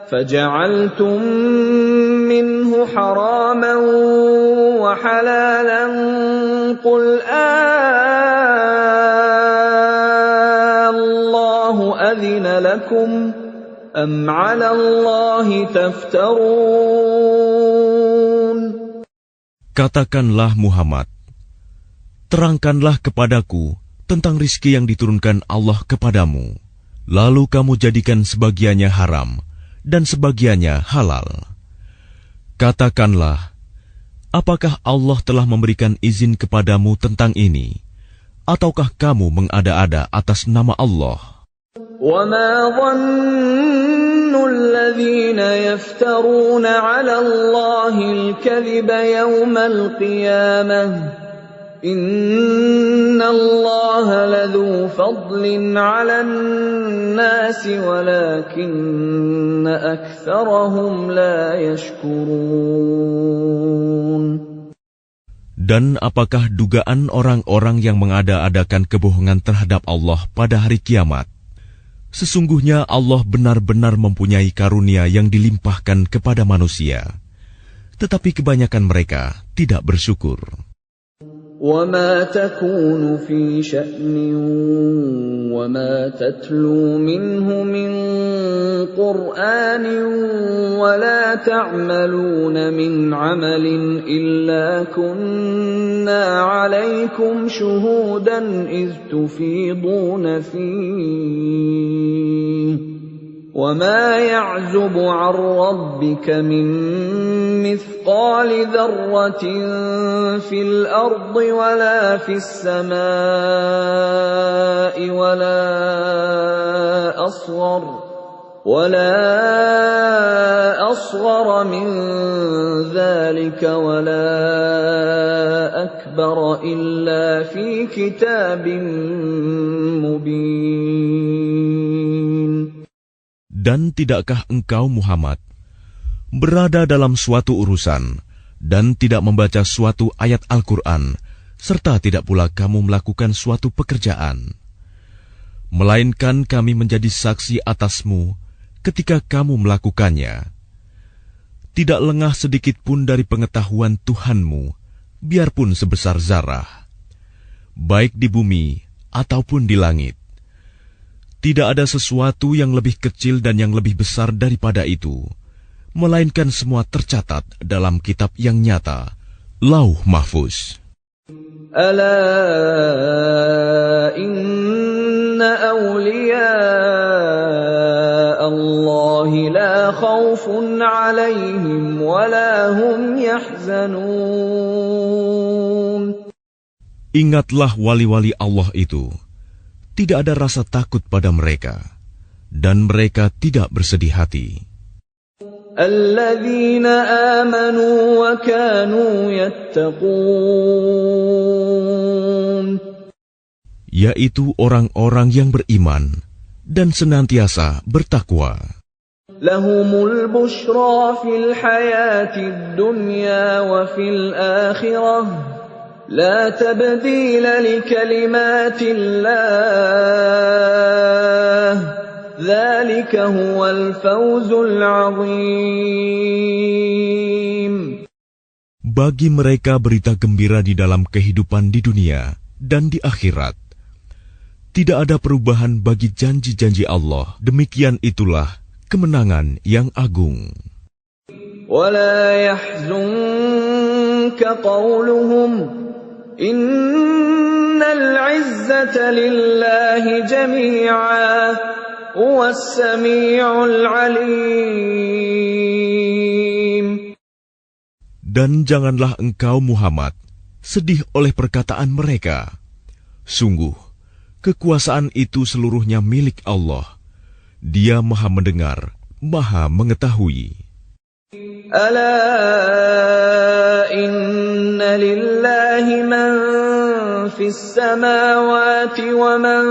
فجعلتم منه حراما وحلالا قل الله أذن لكم أم على الله تفترون. Katakanlah Muhammad, terangkanlah kepadaku tentang rizki yang diturunkan Allah kepadamu, lalu kamu jadikan sebagiannya haram dan sebagiannya halal. Katakanlah, apakah Allah telah memberikan izin kepadamu tentang ini, ataukah kamu mengada-ada atas nama Allah? وَمَا ظَنُّ الَّذِينَ يَفْتَرُونَ عَلَى اللَّهِ الْكَذِبَ يَوْمَ الْقِيَامَةِ إِنَّ اللَّهَ لَذُو فَضْلٍ عَلَى النَّاسِ وَلَكِنَّ أَكْثَرَهُمْ لَا يَشْكُرُونَ. Dan apakah dugaan orang-orang yang mengada-adakan kebohongan terhadap Allah pada hari kiamat? Sesungguhnya Allah benar-benar mempunyai karunia yang dilimpahkan kepada manusia, tetapi kebanyakan mereka tidak bersyukur. وَمَا تَكُونُ فِي شَأْنٍ وَمَا تَتْلُو مِنْهُ مِنْ قُرْآنٍ وَلَا تَعْمَلُونَ مِنْ عَمَلٍ إِلَّا كُنَّا عَلَيْكُمْ شُهُودًا إِذْ تُفِيضُونَ فِيهِ وَمَا يَعْزُبُ عَنْ رَبِّكَ مِنْ مِثْقَالِ ذَرَّةٍ فِي الْأَرْضِ وَلَا فِي السَّمَاءِ وَلَا أَصْغَرَ مِنْ ذَلِكَ وَلَا أَكْبَرَ إِلَّا فِي كِتَابٍ مُبِينٍ. Dan tidakkah engkau Muhammad berada dalam suatu urusan dan tidak membaca suatu ayat Al-Quran, serta tidak pula kamu melakukan suatu pekerjaan, melainkan kami menjadi saksi atasmu ketika kamu melakukannya. Tidak lengah sedikit pun dari pengetahuan Tuhanmu, biarpun sebesar zarah, baik di bumi ataupun di langit. Tidak ada sesuatu yang lebih kecil dan yang lebih besar daripada itu, melainkan semua tercatat dalam kitab yang nyata, Lauh Mahfuz. Ala inna awliya خوف عليهم ولا هم يحزنون. Ingatlah wali-wali Allah itu, tidak ada rasa takut pada mereka, dan mereka tidak bersedih hati. الذين آمنوا وكانوا يتقون. Yaitu orang-orang yang beriman dan senantiasa bertakwa. لهم البشرى في الحياة الدنيا وفي الآخرة لا تبديل لكلمات الله ذلك هو الفوز العظيم. Bagi mereka berita gembira di dalam kehidupan di dunia dan di akhirat. Tidak ada perubahan bagi janji-janji Allah. Demikian itulah kemenangan yang agung. ولا يحزنك قولهم إن العزة لله جميعا هو السميع العليم. Dan janganlah engkau Muhammad sedih oleh perkataan mereka. Sungguh, kekuasaan itu seluruhnya milik Allah. Dia Maha mendengar, Maha mengetahui. Ala inna lillahi man fis samawati wa man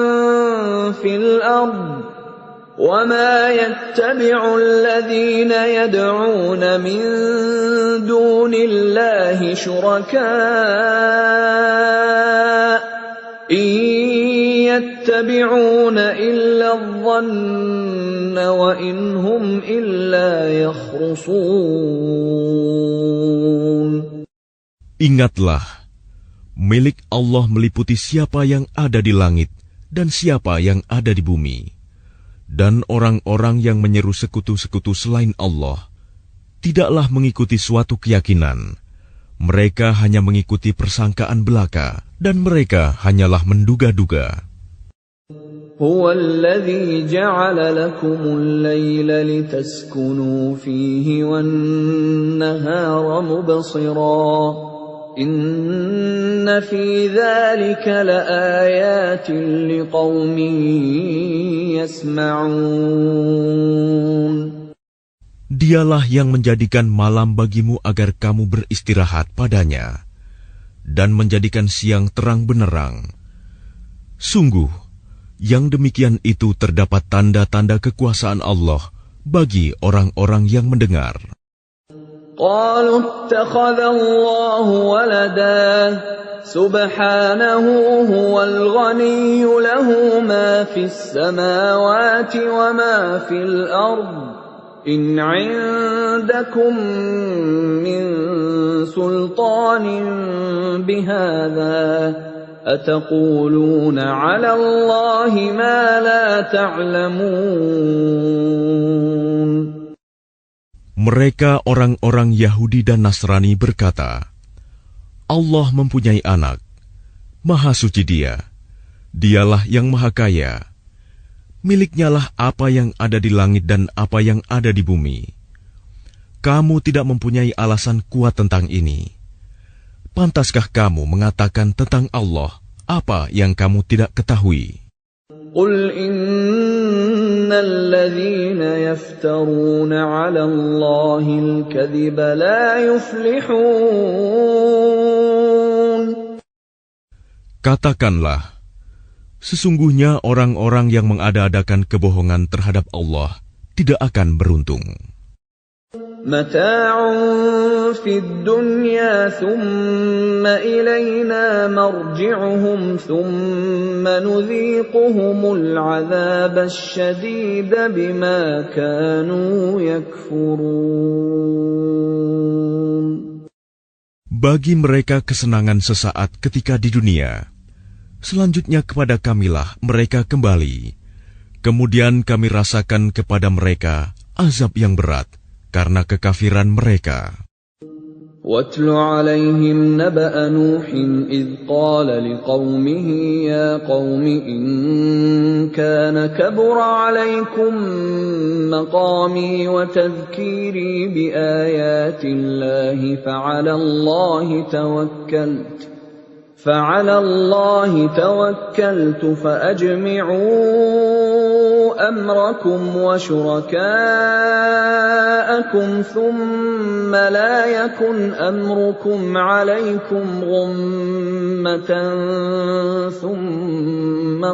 fil ard wa ma yattabi'u alladhina yad'una min dunillahi syuraka' يتبعون إلا الظن وإن هم إلا يخرصون. Ingatlah, milik Allah meliputi siapa yang ada di langit dan siapa yang ada di bumi. Dan orang-orang yang menyeru sekutu-sekutu selain Allah tidaklah mengikuti suatu keyakinan. Mereka hanya mengikuti persangkaan belaka, dan mereka hanyalah menduga-duga. Huwa alladhi ja'ala lakumul layla litaskunu fihi wan nahara mubsira. Inna fi dhalika laayatin liqaumin yasma'un. Dialah yang menjadikan malam bagimu agar kamu beristirahat padanya, dan menjadikan siang terang benerang. Sungguh, yang demikian itu terdapat tanda-tanda kekuasaan Allah bagi orang-orang yang mendengar. Qalu ittakhadha Allahu walada subhanahu huwal ghaniyyu lahu ma fis samawati wa ma fil ardh. إن عندكم من سلطان بهذا أتقولون على الله ما لا تعلمون. Mereka orang-orang Yahudi dan Nasrani berkata, Allah mempunyai anak, Maha Suci Dia, Dialah yang Maha Kaya. Miliknya lah apa yang ada di langit dan apa yang ada di bumi. Kamu tidak mempunyai alasan kuat tentang ini. Pantaskah kamu mengatakan tentang Allah apa yang kamu tidak ketahui? Qul innal ladzina yaftaruna 'ala Allahil kadhiba la yuflihun. Katakanlah, sesungguhnya orang-orang yang mengada-adakan kebohongan terhadap Allah tidak akan beruntung. Mata'un fid dunya thumma ilayna marji'uhum thumma nudhiquhumul 'adzabasy syadida bima kanu yakfurun. Bagi mereka kesenangan sesaat ketika di dunia. Selanjutnya kepada kamilah mereka kembali. Kemudian kami rasakan kepada mereka azab yang berat karena kekafiran mereka. واتل عليهم نبأ نوح إذ قال لقومه يا قوم إن كان كبر عليكم مقامي وتذكيري بآيات الله فعلى الله توكلت فأجمعوا أمركم وشركاءكم ثم لا يكن أمركم عليكم غمة ثم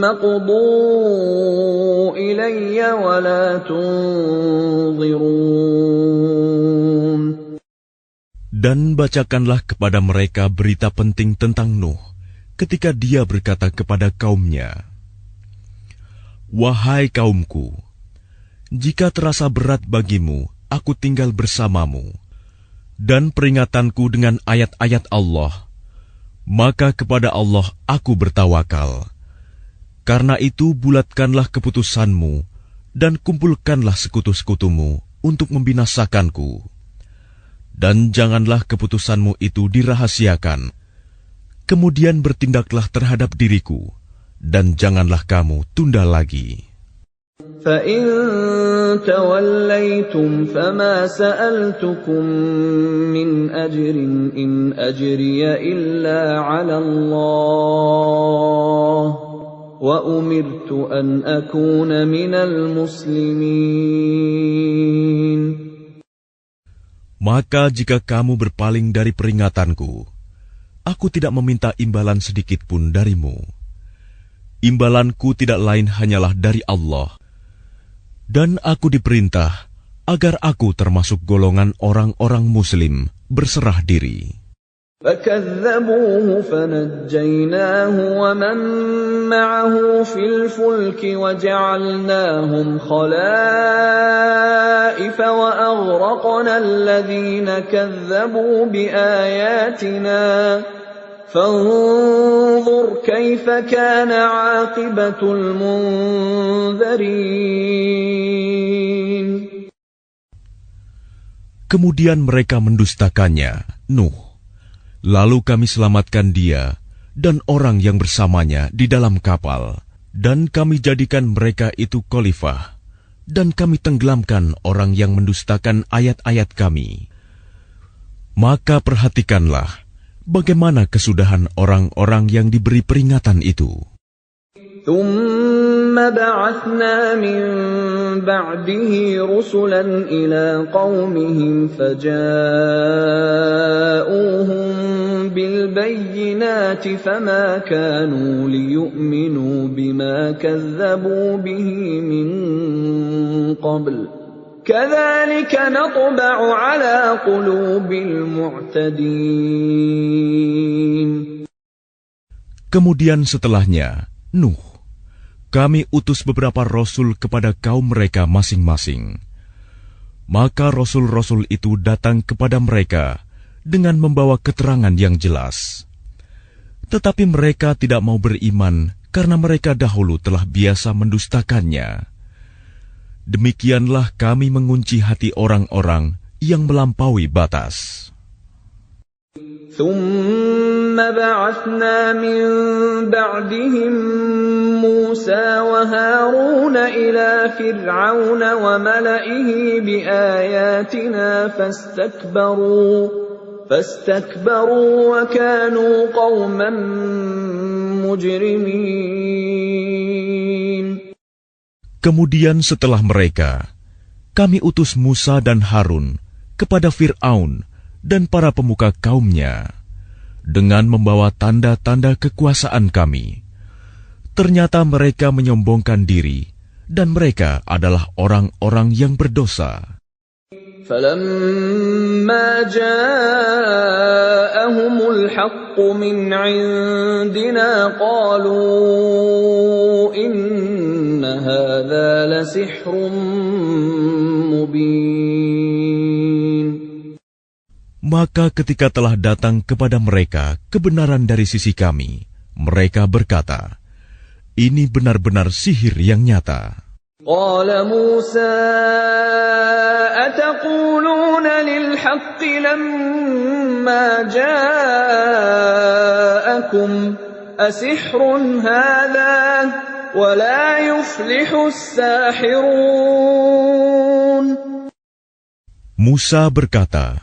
قضوا إلي ولا تنظرون. Dan bacakanlah kepada mereka berita penting tentang Nuh ketika dia berkata kepada kaumnya, "Wahai kaumku, jika terasa berat bagimu, aku tinggal bersamamu, dan peringatanku dengan ayat-ayat Allah, maka kepada Allah aku bertawakal. Karena itu bulatkanlah keputusanmu, dan kumpulkanlah sekutu-sekutumu untuk membinasakanku. Dan janganlah keputusanmu itu dirahasiakan. Kemudian bertindaklah terhadap diriku, dan janganlah kamu tunda lagi." فَإِن تَوَلَّيْتُمْ فَمَا سَأَلْتُكُم مِّنْ أَجْرٍ إِنْ أَجْرِيَ إِلَّا عَلَى اللَّهِ وَأُمِرْتُ أَنْ أَكُونَ مِنَ الْمُسْلِمِينَ. Maka jika kamu berpaling dari peringatanku, aku tidak meminta imbalan sedikit pun darimu. Imbalanku tidak lain hanyalah dari Allah. Dan aku diperintah agar aku termasuk golongan orang-orang Muslim berserah diri. فَكَذَّبُوهُ فَنَجَّيْنَاهُ وَمَن مَّعَهُ فِي الْفُلْكِ وَجَعَلْنَاهُمْ خَلَائِفَ وَأَغْرَقْنَا الَّذِينَ كَذَّبُوا بِآيَاتِنَا فَانظُرْ كَيْفَ كَانَ عَاقِبَةُ الْمُنذَرِينَ. Kemudian mereka mendustakannya, Nuh. Lalu kami selamatkan dia dan orang yang bersamanya di dalam kapal, dan kami jadikan mereka itu khalifah, dan kami tenggelamkan orang yang mendustakan ayat-ayat kami. Maka perhatikanlah bagaimana kesudahan orang-orang yang diberi peringatan itu. ثُمَّ بَعَثْنَا مِن بَعْدِهِ رُسُلًا إِلَىٰ قَوْمِهِمْ فَجَاءُوهُم بِالْبَيِّنَاتِ فَمَا كَانُوا لِيُؤْمِنُوا بِمَا كَذَّبُوا بِهِ مِن قَبْلُ كَذَلِكَ نَطْبَعُ عَلَىٰ قُلُوبِ الْمُعْتَدِينَ. Kemudian setelahnya, Nuh, kami utus beberapa rasul kepada kaum mereka masing-masing. Maka rasul-rasul itu datang kepada mereka dengan membawa keterangan yang jelas. Tetapi mereka tidak mau beriman karena mereka dahulu telah biasa mendustakannya. Demikianlah kami mengunci hati orang-orang yang melampaui batas. ثُمَّ بَعَثْنَا مِن بَعْدِهِم مُّوسَىٰ وَهَارُونَ إِلَىٰ فِرْعَوْنَ وَمَلَئِهِ بِآيَاتِنَا فَاسْتَكْبَرُوا وَكَانُوا قَوْمًا مُجْرِمِينَ. Kemudian setelah mereka, kami utus Musa dan Harun kepada Fir'aun dan para pemuka kaumnya dengan membawa tanda-tanda kekuasaan kami. Ternyata mereka menyombongkan diri, dan mereka adalah orang-orang yang berdosa. فَلَمَّا جَاءَهُمُ الْحَقُّ مِنْ عِندِنَا قَالُوا إِنَّ هَذَا لَسِحْرٌ مُبِينٌ. Maka ketika telah datang kepada mereka kebenaran dari sisi kami, mereka berkata, "Ini benar-benar sihir yang nyata." قال موسى أَتَقُولُونَ لِلْحَقِّ لَمَّا جَاءَكُمْ أَسِحْرٌ هَذَا وَلَا يُفْلِحُ السَّاحِرُونَ. Musa berkata,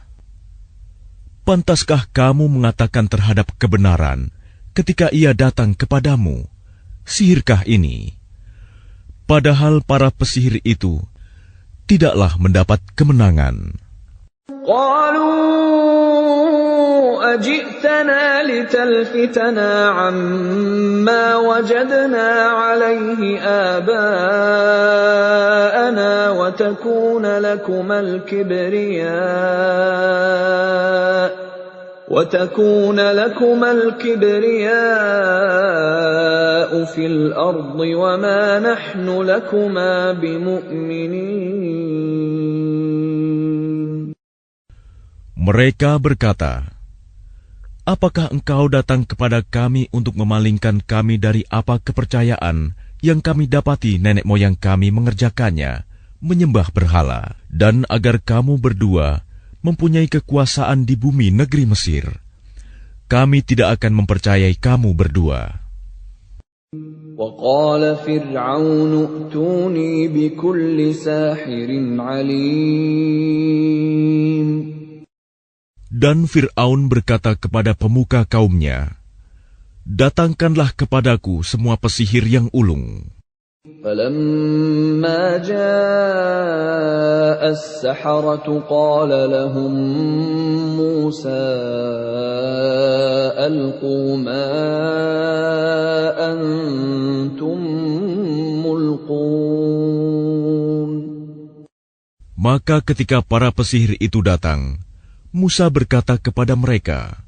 "Pantaskah kamu mengatakan terhadap kebenaran ketika ia datang kepadamu, sihirkah ini? Padahal para pesihir itu tidaklah mendapat kemenangan." قالوا أجئتنا لتلفتنا عما وجدنا عليه آباءنا وتكون لكما الكبرياء في الأرض وما نحن لكما بمؤمنين. Mereka berkata, "Apakah engkau datang kepada kami untuk memalingkan kami dari apa kepercayaan yang kami dapati nenek moyang kami mengerjakannya, menyembah berhala, dan agar kamu berdua mempunyai kekuasaan di bumi negeri Mesir? Kami tidak akan mempercayai kamu berdua." وقال فرعون ائتوني بكل ساحر عليم. Dan Fir'aun berkata kepada pemuka kaumnya, "Datangkanlah kepadaku semua pesihir yang ulung." فَلَمَّا جَاءَ السَّحَرَةُ قَالَ لَهُم مُّوسَىٰ أَلْقُوا مَا أَنتُم مُّلْقُونَ. Maka ketika para pesihir itu datang, Musa berkata kepada mereka,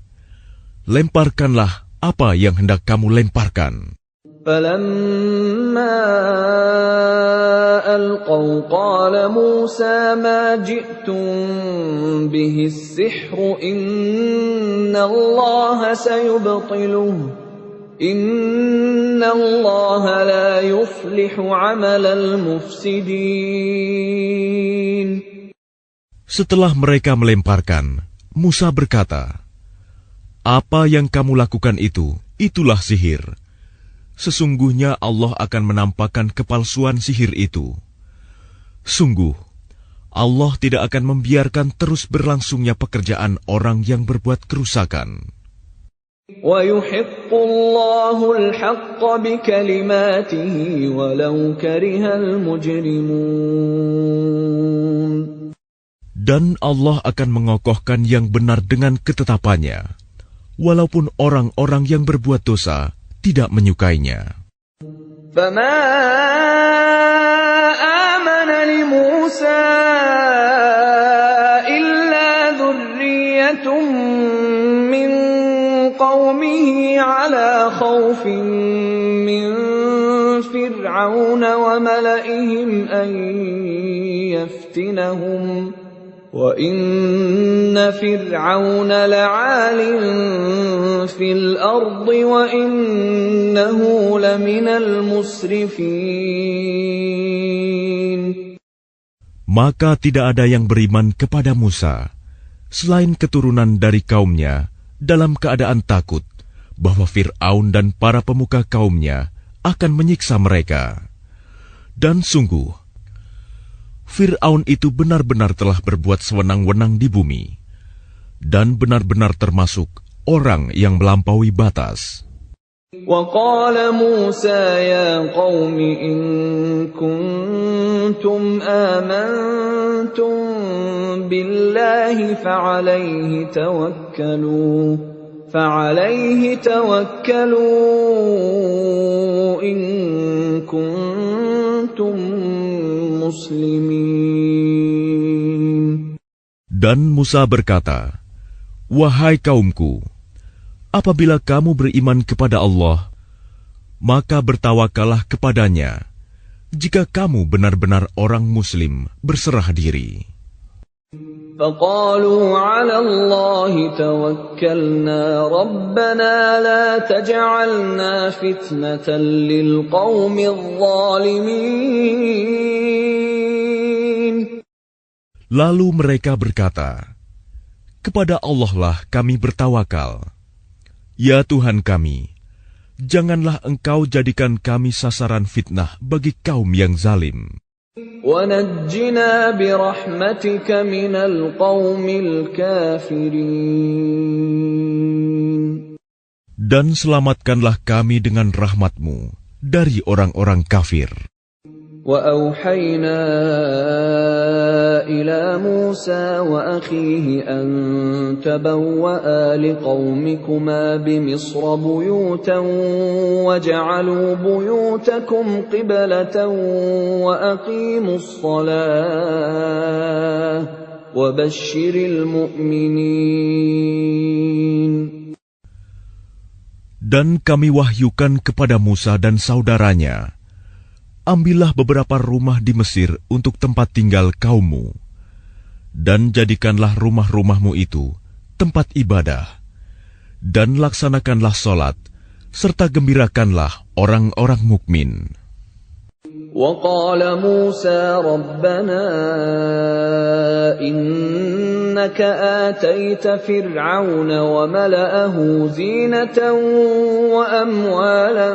"Lemparkanlah apa yang hendak kamu lemparkan." فَلَمَّا أَلْقَوْا قَالَ مُوسَىٰ مَا جِئْتُم بِهِ السِّحْرُ إِنَّ اللَّهَ سَيُبْطِلُهُ إِنَّ اللَّهَ لَا يُفْلِحُ عَمَلَ الْمُفْسِدِينَ. Setelah mereka melemparkan, Musa berkata, "Apa yang kamu lakukan itu, itulah sihir. Sesungguhnya Allah akan menampakkan kepalsuan sihir itu. Sungguh, Allah tidak akan membiarkan terus berlangsungnya pekerjaan orang yang berbuat kerusakan." وَيُحِقُّ اللَّهُ الْحَقَّ بِكَلِمَاتِهِ وَلَوْ كَرِهَ الْمُجْرِمُونَ. Dan Allah akan mengokohkan yang benar dengan ketetapannya, walaupun orang-orang yang berbuat dosa tidak menyukainya. فَمَا آمَنَ لِمُوسَىٰ إِلَّا ذُرِّيَّةٌ مِّن قَوْمِهِ عَلَىٰ خَوْفٍ مِّن فِرْعَوْنَ وَمَلَئِهِمْ أَن يَفْتِنَهُمْ وَإِنَّ فِرْعَوْنَ لَعَالٍ فِي الْأَرْضِ وَإِنَّهُ لَمِنَ الْمُسْرِفِينَ. Maka tidak ada yang beriman kepada Musa, selain keturunan dari kaumnya, dalam keadaan takut bahwa Fir'aun dan para pemuka kaumnya akan menyiksa mereka. Dan sungguh, Fir'aun itu benar-benar telah berbuat sewenang-wenang di bumi, dan benar-benar termasuk orang yang melampaui batas. وَقَالَ مُوسَىٰ يَا قَوْمِ إِن كُنتُمْ آمَنتُم بِاللَّهِ فَعَلَيْهِ تَوَكَّلُوا إِن كُنتُم muslimin. Dan Musa berkata, "Wahai kaumku, apabila kamu beriman kepada Allah, maka bertawakallah kepadanya, jika kamu benar-benar orang muslim berserah diri." فَقَالُوا عَلَى اللَّهِ تَوَكَّلْنَا رَبَّنَا لَا تَجْعَلْنَا فِتْنَةً لِلْقَوْمِ الظَّالِمِينَ. Lalu mereka berkata, "Kepada Allah lah kami bertawakal. Ya Tuhan kami, janganlah Engkau jadikan kami sasaran fitnah bagi kaum yang zalim. وَنَجِّنَا بِرَحْمَتِكَ مِنَ الْقَوْمِ الْكَافِرِينَ." Dan selamatkanlah kami dengan rahmat-Mu dari orang-orang kafir. وَأَوْحَيْنَا إِلَى مُوسَى وَأَخِيهِ أَن تَبَوَّآ لِقَوْمِكُمَا بِمِصْرَ بُيُوتًا وَاجْعَلُوا بُيُوتَكُمْ قِبْلَةً وَأَقِيمُوا الصَّلَاةَ وَبَشِّرِ الْمُؤْمِنِينَ. Dan kami wahyukan kepada Musa dan saudaranya, ambillah beberapa rumah di Mesir untuk tempat tinggal kaummu, dan jadikanlah rumah-rumahmu itu tempat ibadah, dan laksanakanlah solat, serta gembirakanlah orang-orang mukmin. وَقَالَ مُوسَى رَبَّنَا إِنَّكَ آتَيْتَ فِرْعَوْنَ وَمَلَأَهُ زِينَةً وَأَمْوَالًا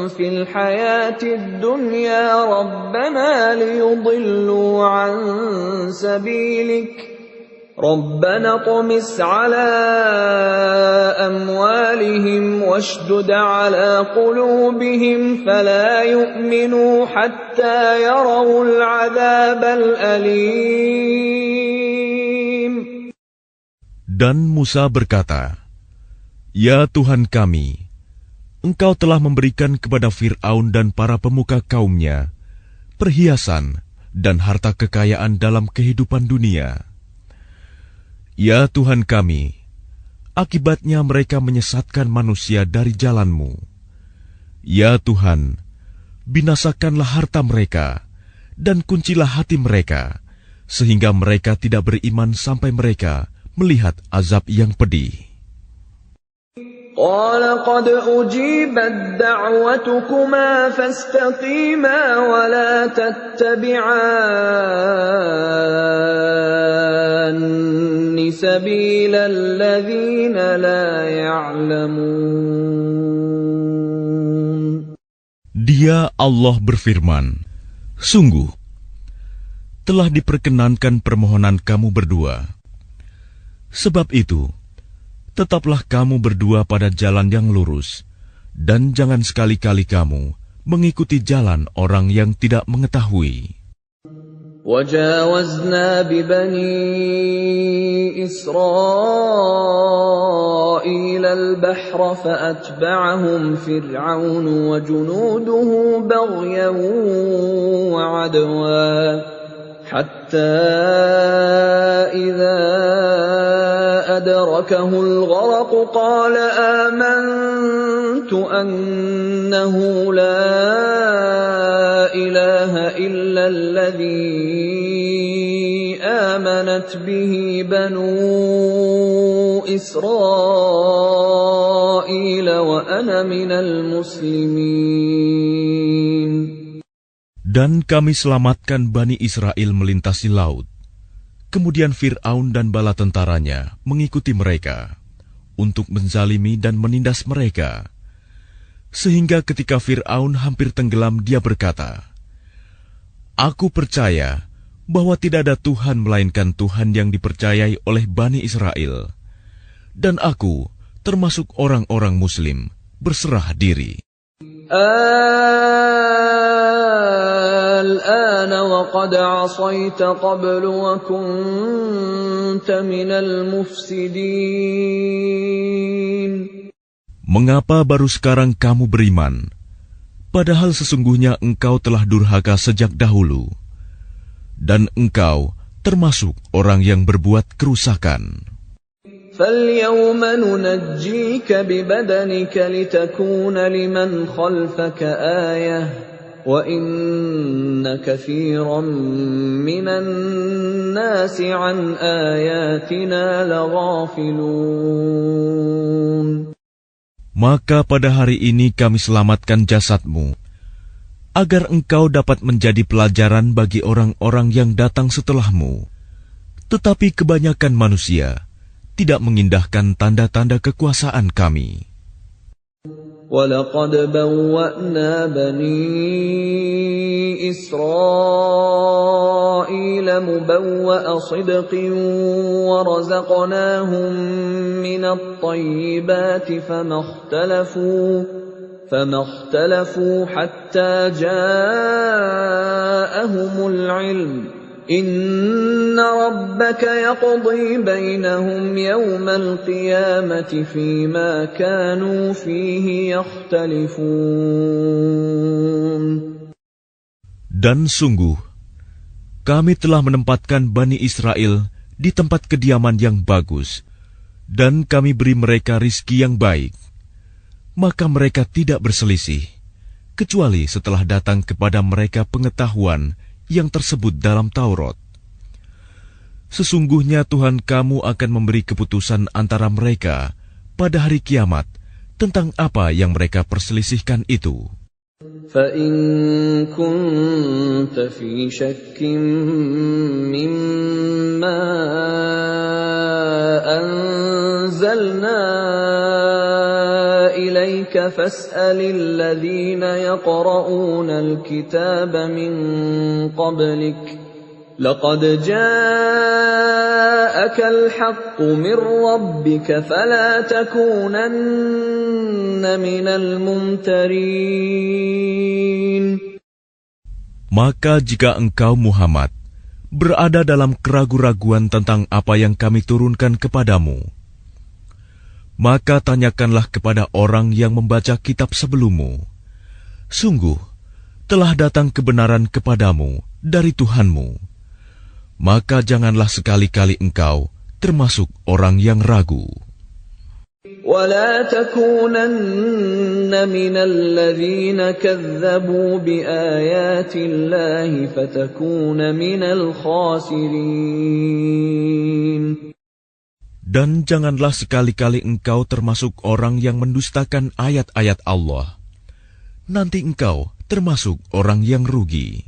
فِي الْحَيَاةِ الدُّنْيَا رَبَّنَا لِيُضِلُّوا عَن سَبِيلِكَ رَبَّنَا اطْمِسْ عَلَى أَمْوَالِهِمْ وَاشْدُدْ عَلَى قُلُوبِهِمْ فَلَا يُؤْمِنُوا حَتَّى يَرَوُا الْعَذَابَ الْأَلِيمَ. Dan Musa berkata, "Ya Tuhan kami, Engkau telah memberikan kepada Fir'aun dan para pemuka kaumnya perhiasan dan harta kekayaan dalam kehidupan dunia. Ya Tuhan kami, akibatnya mereka menyesatkan manusia dari jalan-Mu. Ya Tuhan, binasakanlah harta mereka dan kuncilah hati mereka, sehingga mereka tidak beriman sampai mereka melihat azab yang pedih." قَالَ قَدْ أُجِيبَتْ دَعْوَتُكُمَا فَاسْتَقِيمَا وَلَا تَتَّبِعَانِّ سَبِيلَ الَّذِينَ لَا يَعْلَمُونَ. Dia Allah berfirman, "Sungguh, telah diperkenankan permohonan kamu berdua. Sebab itu, tetaplah kamu berdua pada jalan yang lurus, dan jangan sekali-kali kamu mengikuti jalan orang yang tidak mengetahui." وَجَاوَزْنَا بِبَنِي إِسْرَائِيلَ الْبَحْرَ فَأَتْبَعَهُمْ فِرْعَوْنُ وَجُنُودُهُ بَغْيًا وَعَدْوًا حَتَّى إِذَا أَدْرَكَهُ الْغَرَقُ قَالَ آمَنْتُ أَنَّهُ لَا إِلَهَ إِلَّا الَّذِي آمَنَتْ بِهِ بَنُو إِسْرَائِيلَ وَأَنَا مِنَ الْمُسْلِمِينَ. Dan kami selamatkan Bani Israel melintasi laut. Kemudian Fir'aun dan bala tentaranya mengikuti mereka untuk menzalimi dan menindas mereka. Sehingga ketika Fir'aun hampir tenggelam, dia berkata, "Aku percaya bahwa tidak ada Tuhan melainkan Tuhan yang dipercayai oleh Bani Israel. Dan aku, termasuk orang-orang Muslim, berserah diri." الآن وقد عصيت قبل وكنت من المفسدين. Mengapa baru sekarang kamu beriman, padahal sesungguhnya engkau telah durhaka sejak dahulu, dan engkau termasuk orang yang berbuat kerusakan. فَالْيَوْمَ نُنَجِّيكَ بِبَدَنِكَ لِتَكُونَ لِمَنْ خَلْفَكَ آيَةً وَإِنَّ كَثِيرًا مِنَ النَّاسِ عَنْ آيَاتِنَا لَغَافِلُونَ. Maka pada hari ini kami selamatkan jasadmu, agar engkau dapat menjadi pelajaran bagi orang-orang yang datang setelahmu, Tetapi kebanyakan manusia tidak mengindahkan tanda-tanda kekuasaan Kami. وَلَقَدْ بَوَّأْنَا بَنِي إِسْرَائِيلَ مُبَوَّأَ صِدْقٍ وَرَزَقْنَاهُم مِّنَ الطَّيِّبَاتِ فَمَا اخْتَلَفُوا حَتَّى جَاءَهُمُ الْعِلْمُ إِنَّ رَبَّكَ يَقْضِي بَيْنَهُمْ يَوْمَ الْقِيَامَةِ فِيمَا كَانُوا فِيهِ يَخْتَلِفُونَ. Dan sungguh, kami telah menempatkan Bani Israel di tempat kediaman yang bagus, dan kami beri mereka rizki yang baik. Maka mereka tidak berselisih, kecuali setelah datang kepada mereka pengetahuan yang tersebut dalam Taurat. Sesungguhnya Tuhan kamu akan memberi keputusan antara mereka pada hari kiamat tentang apa yang mereka perselisihkan itu. فَإِن كُنتَ فِي شَكٍّ مِّمَّا أَنزَلْنَا إِلَيْكَ فَاسْأَلِ الَّذِينَ يَقْرَؤُونَ الْكِتَابَ مِن قَبْلِكَ لَقَدْ جَاءَكَ الْحَقُّ مِن رَّبِّكَ فَلَا تَكُونَنَّ مِنَ الْمُمْتَرِينَ. Maka jika engkau Muhammad berada dalam keraguan-raguan tentang apa yang kami turunkan kepadamu, maka tanyakanlah kepada orang yang membaca kitab sebelummu. Sungguh, telah datang kebenaran kepadamu dari Tuhanmu. Maka janganlah sekali-kali engkau termasuk orang yang ragu. وَلَا تَكُونَنَّ مِنَ الَّذِينَ كَذَّبُوا بِآيَاتِ اللَّهِ فَتَكُونَ مِنَ الْخَاسِرِينَ. Dan janganlah sekali-kali engkau termasuk orang yang mendustakan ayat-ayat Allah. Nanti engkau termasuk orang yang rugi.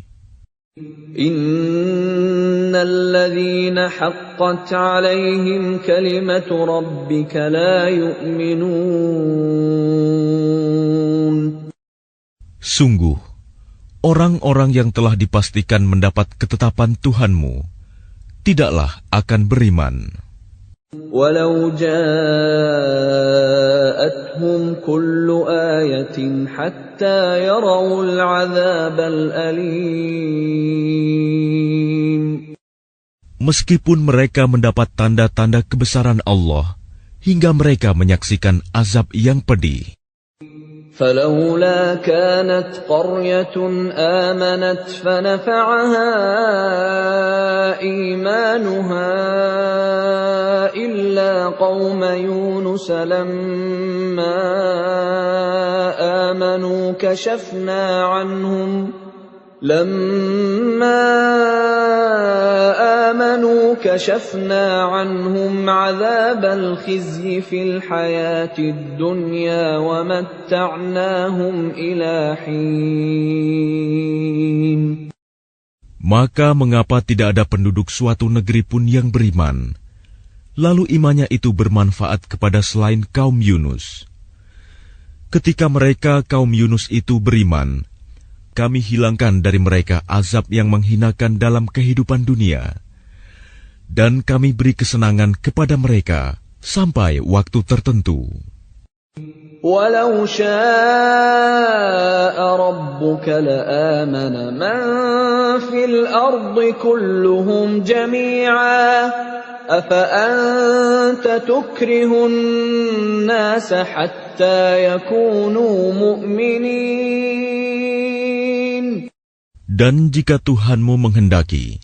Innal ladzina haqqat 'alaihim kalimatu rabbika la yu'minun. Sungguh, orang-orang yang telah dipastikan mendapat ketetapan Tuhanmu tidaklah akan beriman. Walau ja'atuhum kullu ayatin hatta yarawul 'adzabal alim. Meskipun mereka mendapat tanda-tanda kebesaran Allah hingga mereka menyaksikan azab yang pedih. فلولا كانت قرية آمنت فنفعها إيمانها إلا قوم يونس لما آمنوا كشفنا عنهم عذاب الخزي في الحياة الدنيا ومتعناهم إلى حين. Maka mengapa tidak ada penduduk suatu negeri pun yang beriman, lalu imannya itu bermanfaat kepada selain kaum Yunus? Ketika mereka kaum Yunus itu beriman, kami hilangkan dari mereka azab yang menghinakan dalam kehidupan dunia, dan kami beri kesenangan kepada mereka sampai waktu tertentu. Walau syaa rabbuka la'amana man fil ardi kulluhum jami'a afa anta tukrihun nasa hatta yakunu mu'minin. Dan jika Tuhanmu menghendaki,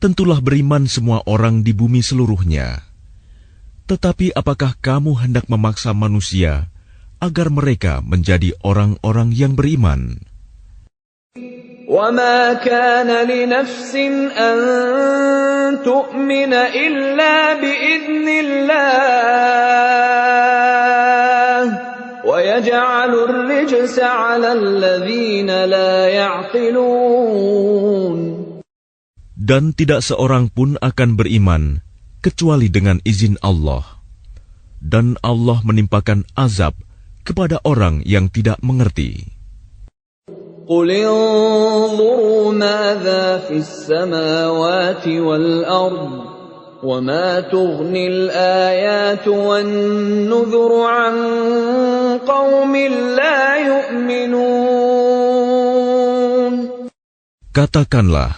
tentulah beriman semua orang di bumi seluruhnya. Tetapi apakah kamu hendak memaksa manusia agar mereka menjadi orang-orang yang beriman? وَمَا كَانَ لِنَفْسٍ أَن تُؤْمِنَ إِلَّا بِإِذْنِ اللَّهِ وَيَجْعَلُ الرِّجْسَ عَلَى الَّذِينَ لَا يَعْقِلُونَ. Dan tidak seorang pun akan beriman kecuali dengan izin Allah. Dan Allah menimpakan azab kepada orang yang tidak mengerti. قل انظروا ماذا في السماوات والأرض وما تغني الآيات والنذر عن قوم لا يؤمنون. Katakanlah,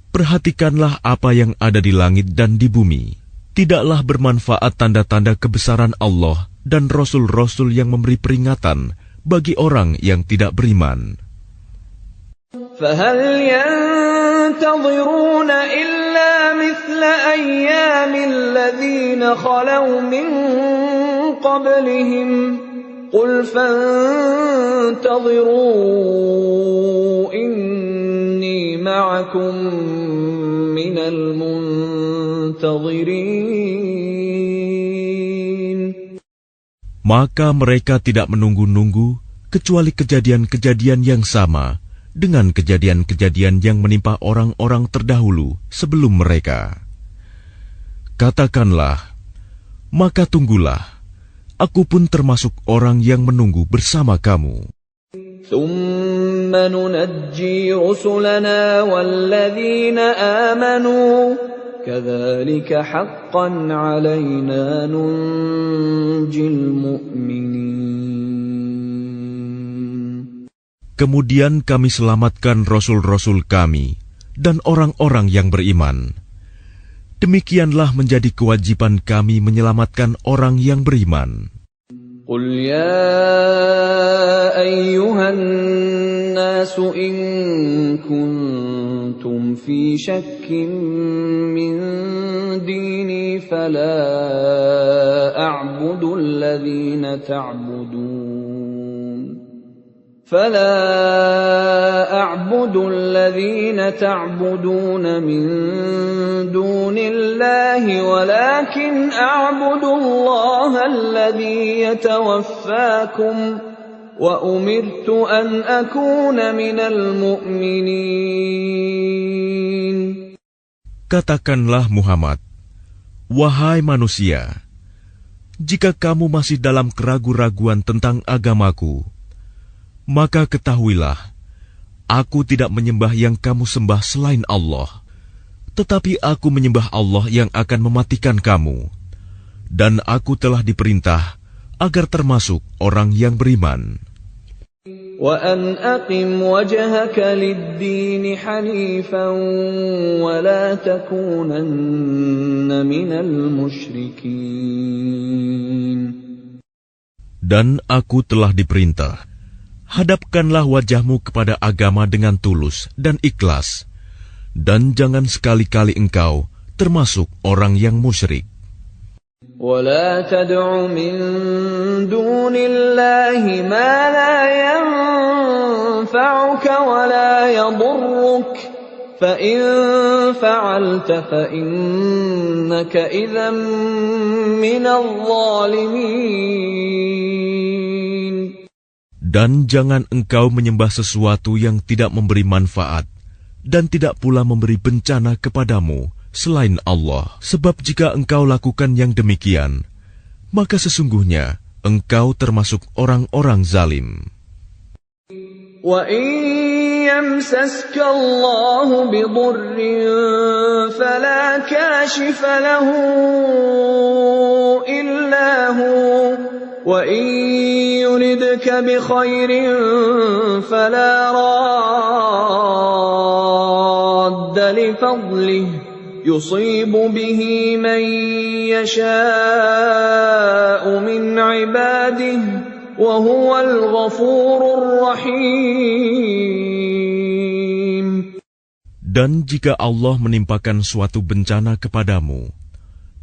perhatikanlah apa yang ada di langit dan di bumi. Tidaklah bermanfaat tanda-tanda kebesaran Allah dan rasul-rasul yang memberi peringatan bagi orang yang tidak beriman. فهل ينتظرون إلا مثل أيام الذين خلوا من قبلهم قل فانتظروا إني معكم من المنتظرين. Maka mereka tidak menunggu-nunggu kecuali kejadian-kejadian yang sama dengan kejadian-kejadian yang menimpa orang-orang terdahulu sebelum mereka. Katakanlah, maka tunggulah, aku pun termasuk orang yang menunggu bersama kamu. ثم ننجي رسلنا والذين آمنوا كذلك حقا علينا ننجي المؤمنين. Kemudian kami selamatkan rasul-rasul kami dan orang-orang yang beriman. Demikianlah menjadi kewajiban kami menyelamatkan orang yang beriman. قل يا أيها الناس إن كنتم في شك من ديني فلا أعبد الذين تعبدون من دون الله ولكن أعبد الله الذي يتوفاكم وأمرت أن أكون من المؤمنين. Katakanlah Muhammad, wahai manusia, jika kamu masih dalam keraguan-raguan tentang agamaku, maka ketahuilah, aku tidak menyembah yang kamu sembah selain Allah, tetapi aku menyembah Allah yang akan mematikan kamu, dan aku telah diperintah agar termasuk orang yang beriman. وَأَنْ أَقِمْ وَجْهَكَ لِلدِّينِ حَنِيفًا وَلَا تَكُونَنَّ مِنَ الْمُشْرِكِينَ. Dan aku telah diperintah, hadapkanlah wajahmu kepada agama dengan tulus dan ikhlas, dan jangan sekali-kali engkau termasuk orang yang musyrik. وَلَا تَدْعُ مِن دُونِ اللَّهِ مَا لَا يَنفَعُكَ وَلَا يَضُرُّكَ فَإِن فَعَلْتَ فَإِنَّكَ إِذًا مِّنَ الظَّالِمِينَ. Dan jangan engkau menyembah sesuatu yang tidak memberi manfaat dan tidak pula memberi bencana kepadamu selain Allah. Sebab jika engkau lakukan yang demikian, maka sesungguhnya engkau termasuk orang-orang zalim. وَإِن يَمْسَسْكَ اللَّهُ بِضُرٍّ فَلَا كَاشِفَ لَهُ إِلَّا هُوَ وَإِن يُرِدْكَ بِخَيْرٍ فَلَا رَادَّ لِفَضْلِهِ يُصِيبُ بِهِ مَن يَشَاءُ مِنْ عِبَادِهِ وَهُوَ الْغَفُورُ الرَّحِيمُ. Dan jika Allah menimpakan suatu bencana kepadamu,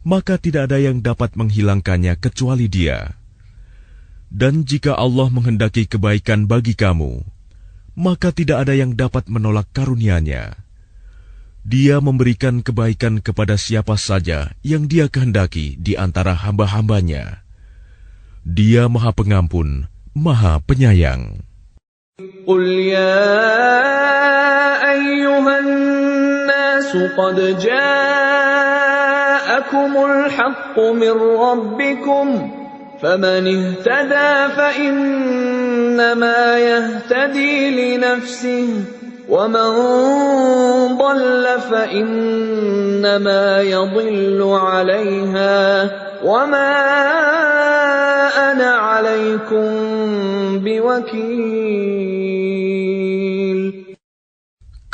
maka tidak ada yang dapat menghilangkannya kecuali Dia. Dan jika Allah menghendaki kebaikan bagi kamu, maka tidak ada yang dapat menolak karunia-Nya. Dia memberikan kebaikan kepada siapa saja yang Dia kehendaki di antara hamba-hambanya. Dia Maha Pengampun, Maha Penyayang. قُلْ يَا أَيُّهَا النَّاسُ قد جاءكم الحق من ربكم فمن اهتدى فإنما يهتدي لنفسه ومن ضل فإنما يضل عليها وما أنا عليكم بوكيل.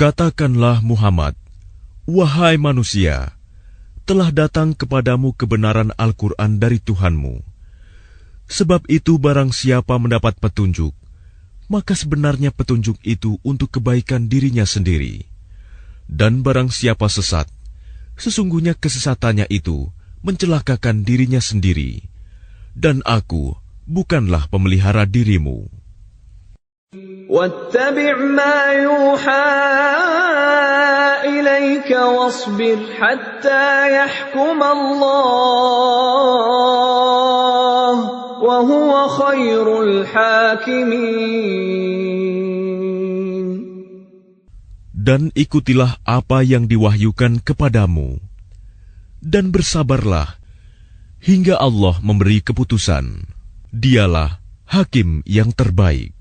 Katakanlah Muhammad, wahai manusia, telah datang kepadamu kebenaran Al-Quran dari Tuhanmu. Sebab itu barang siapa mendapat petunjuk, maka sebenarnya petunjuk itu untuk kebaikan dirinya sendiri. Dan barang siapa sesat, sesungguhnya kesesatannya itu mencelakakan dirinya sendiri. Dan aku bukanlah pemelihara dirimu. واتبع ما يوحى إليك واصبر حتى يحكم الله وهو خير الحاكمين. Dan ikutilah apa yang diwahyukan kepadamu, dan bersabarlah hingga Allah memberi keputusan. Dialah hakim yang terbaik.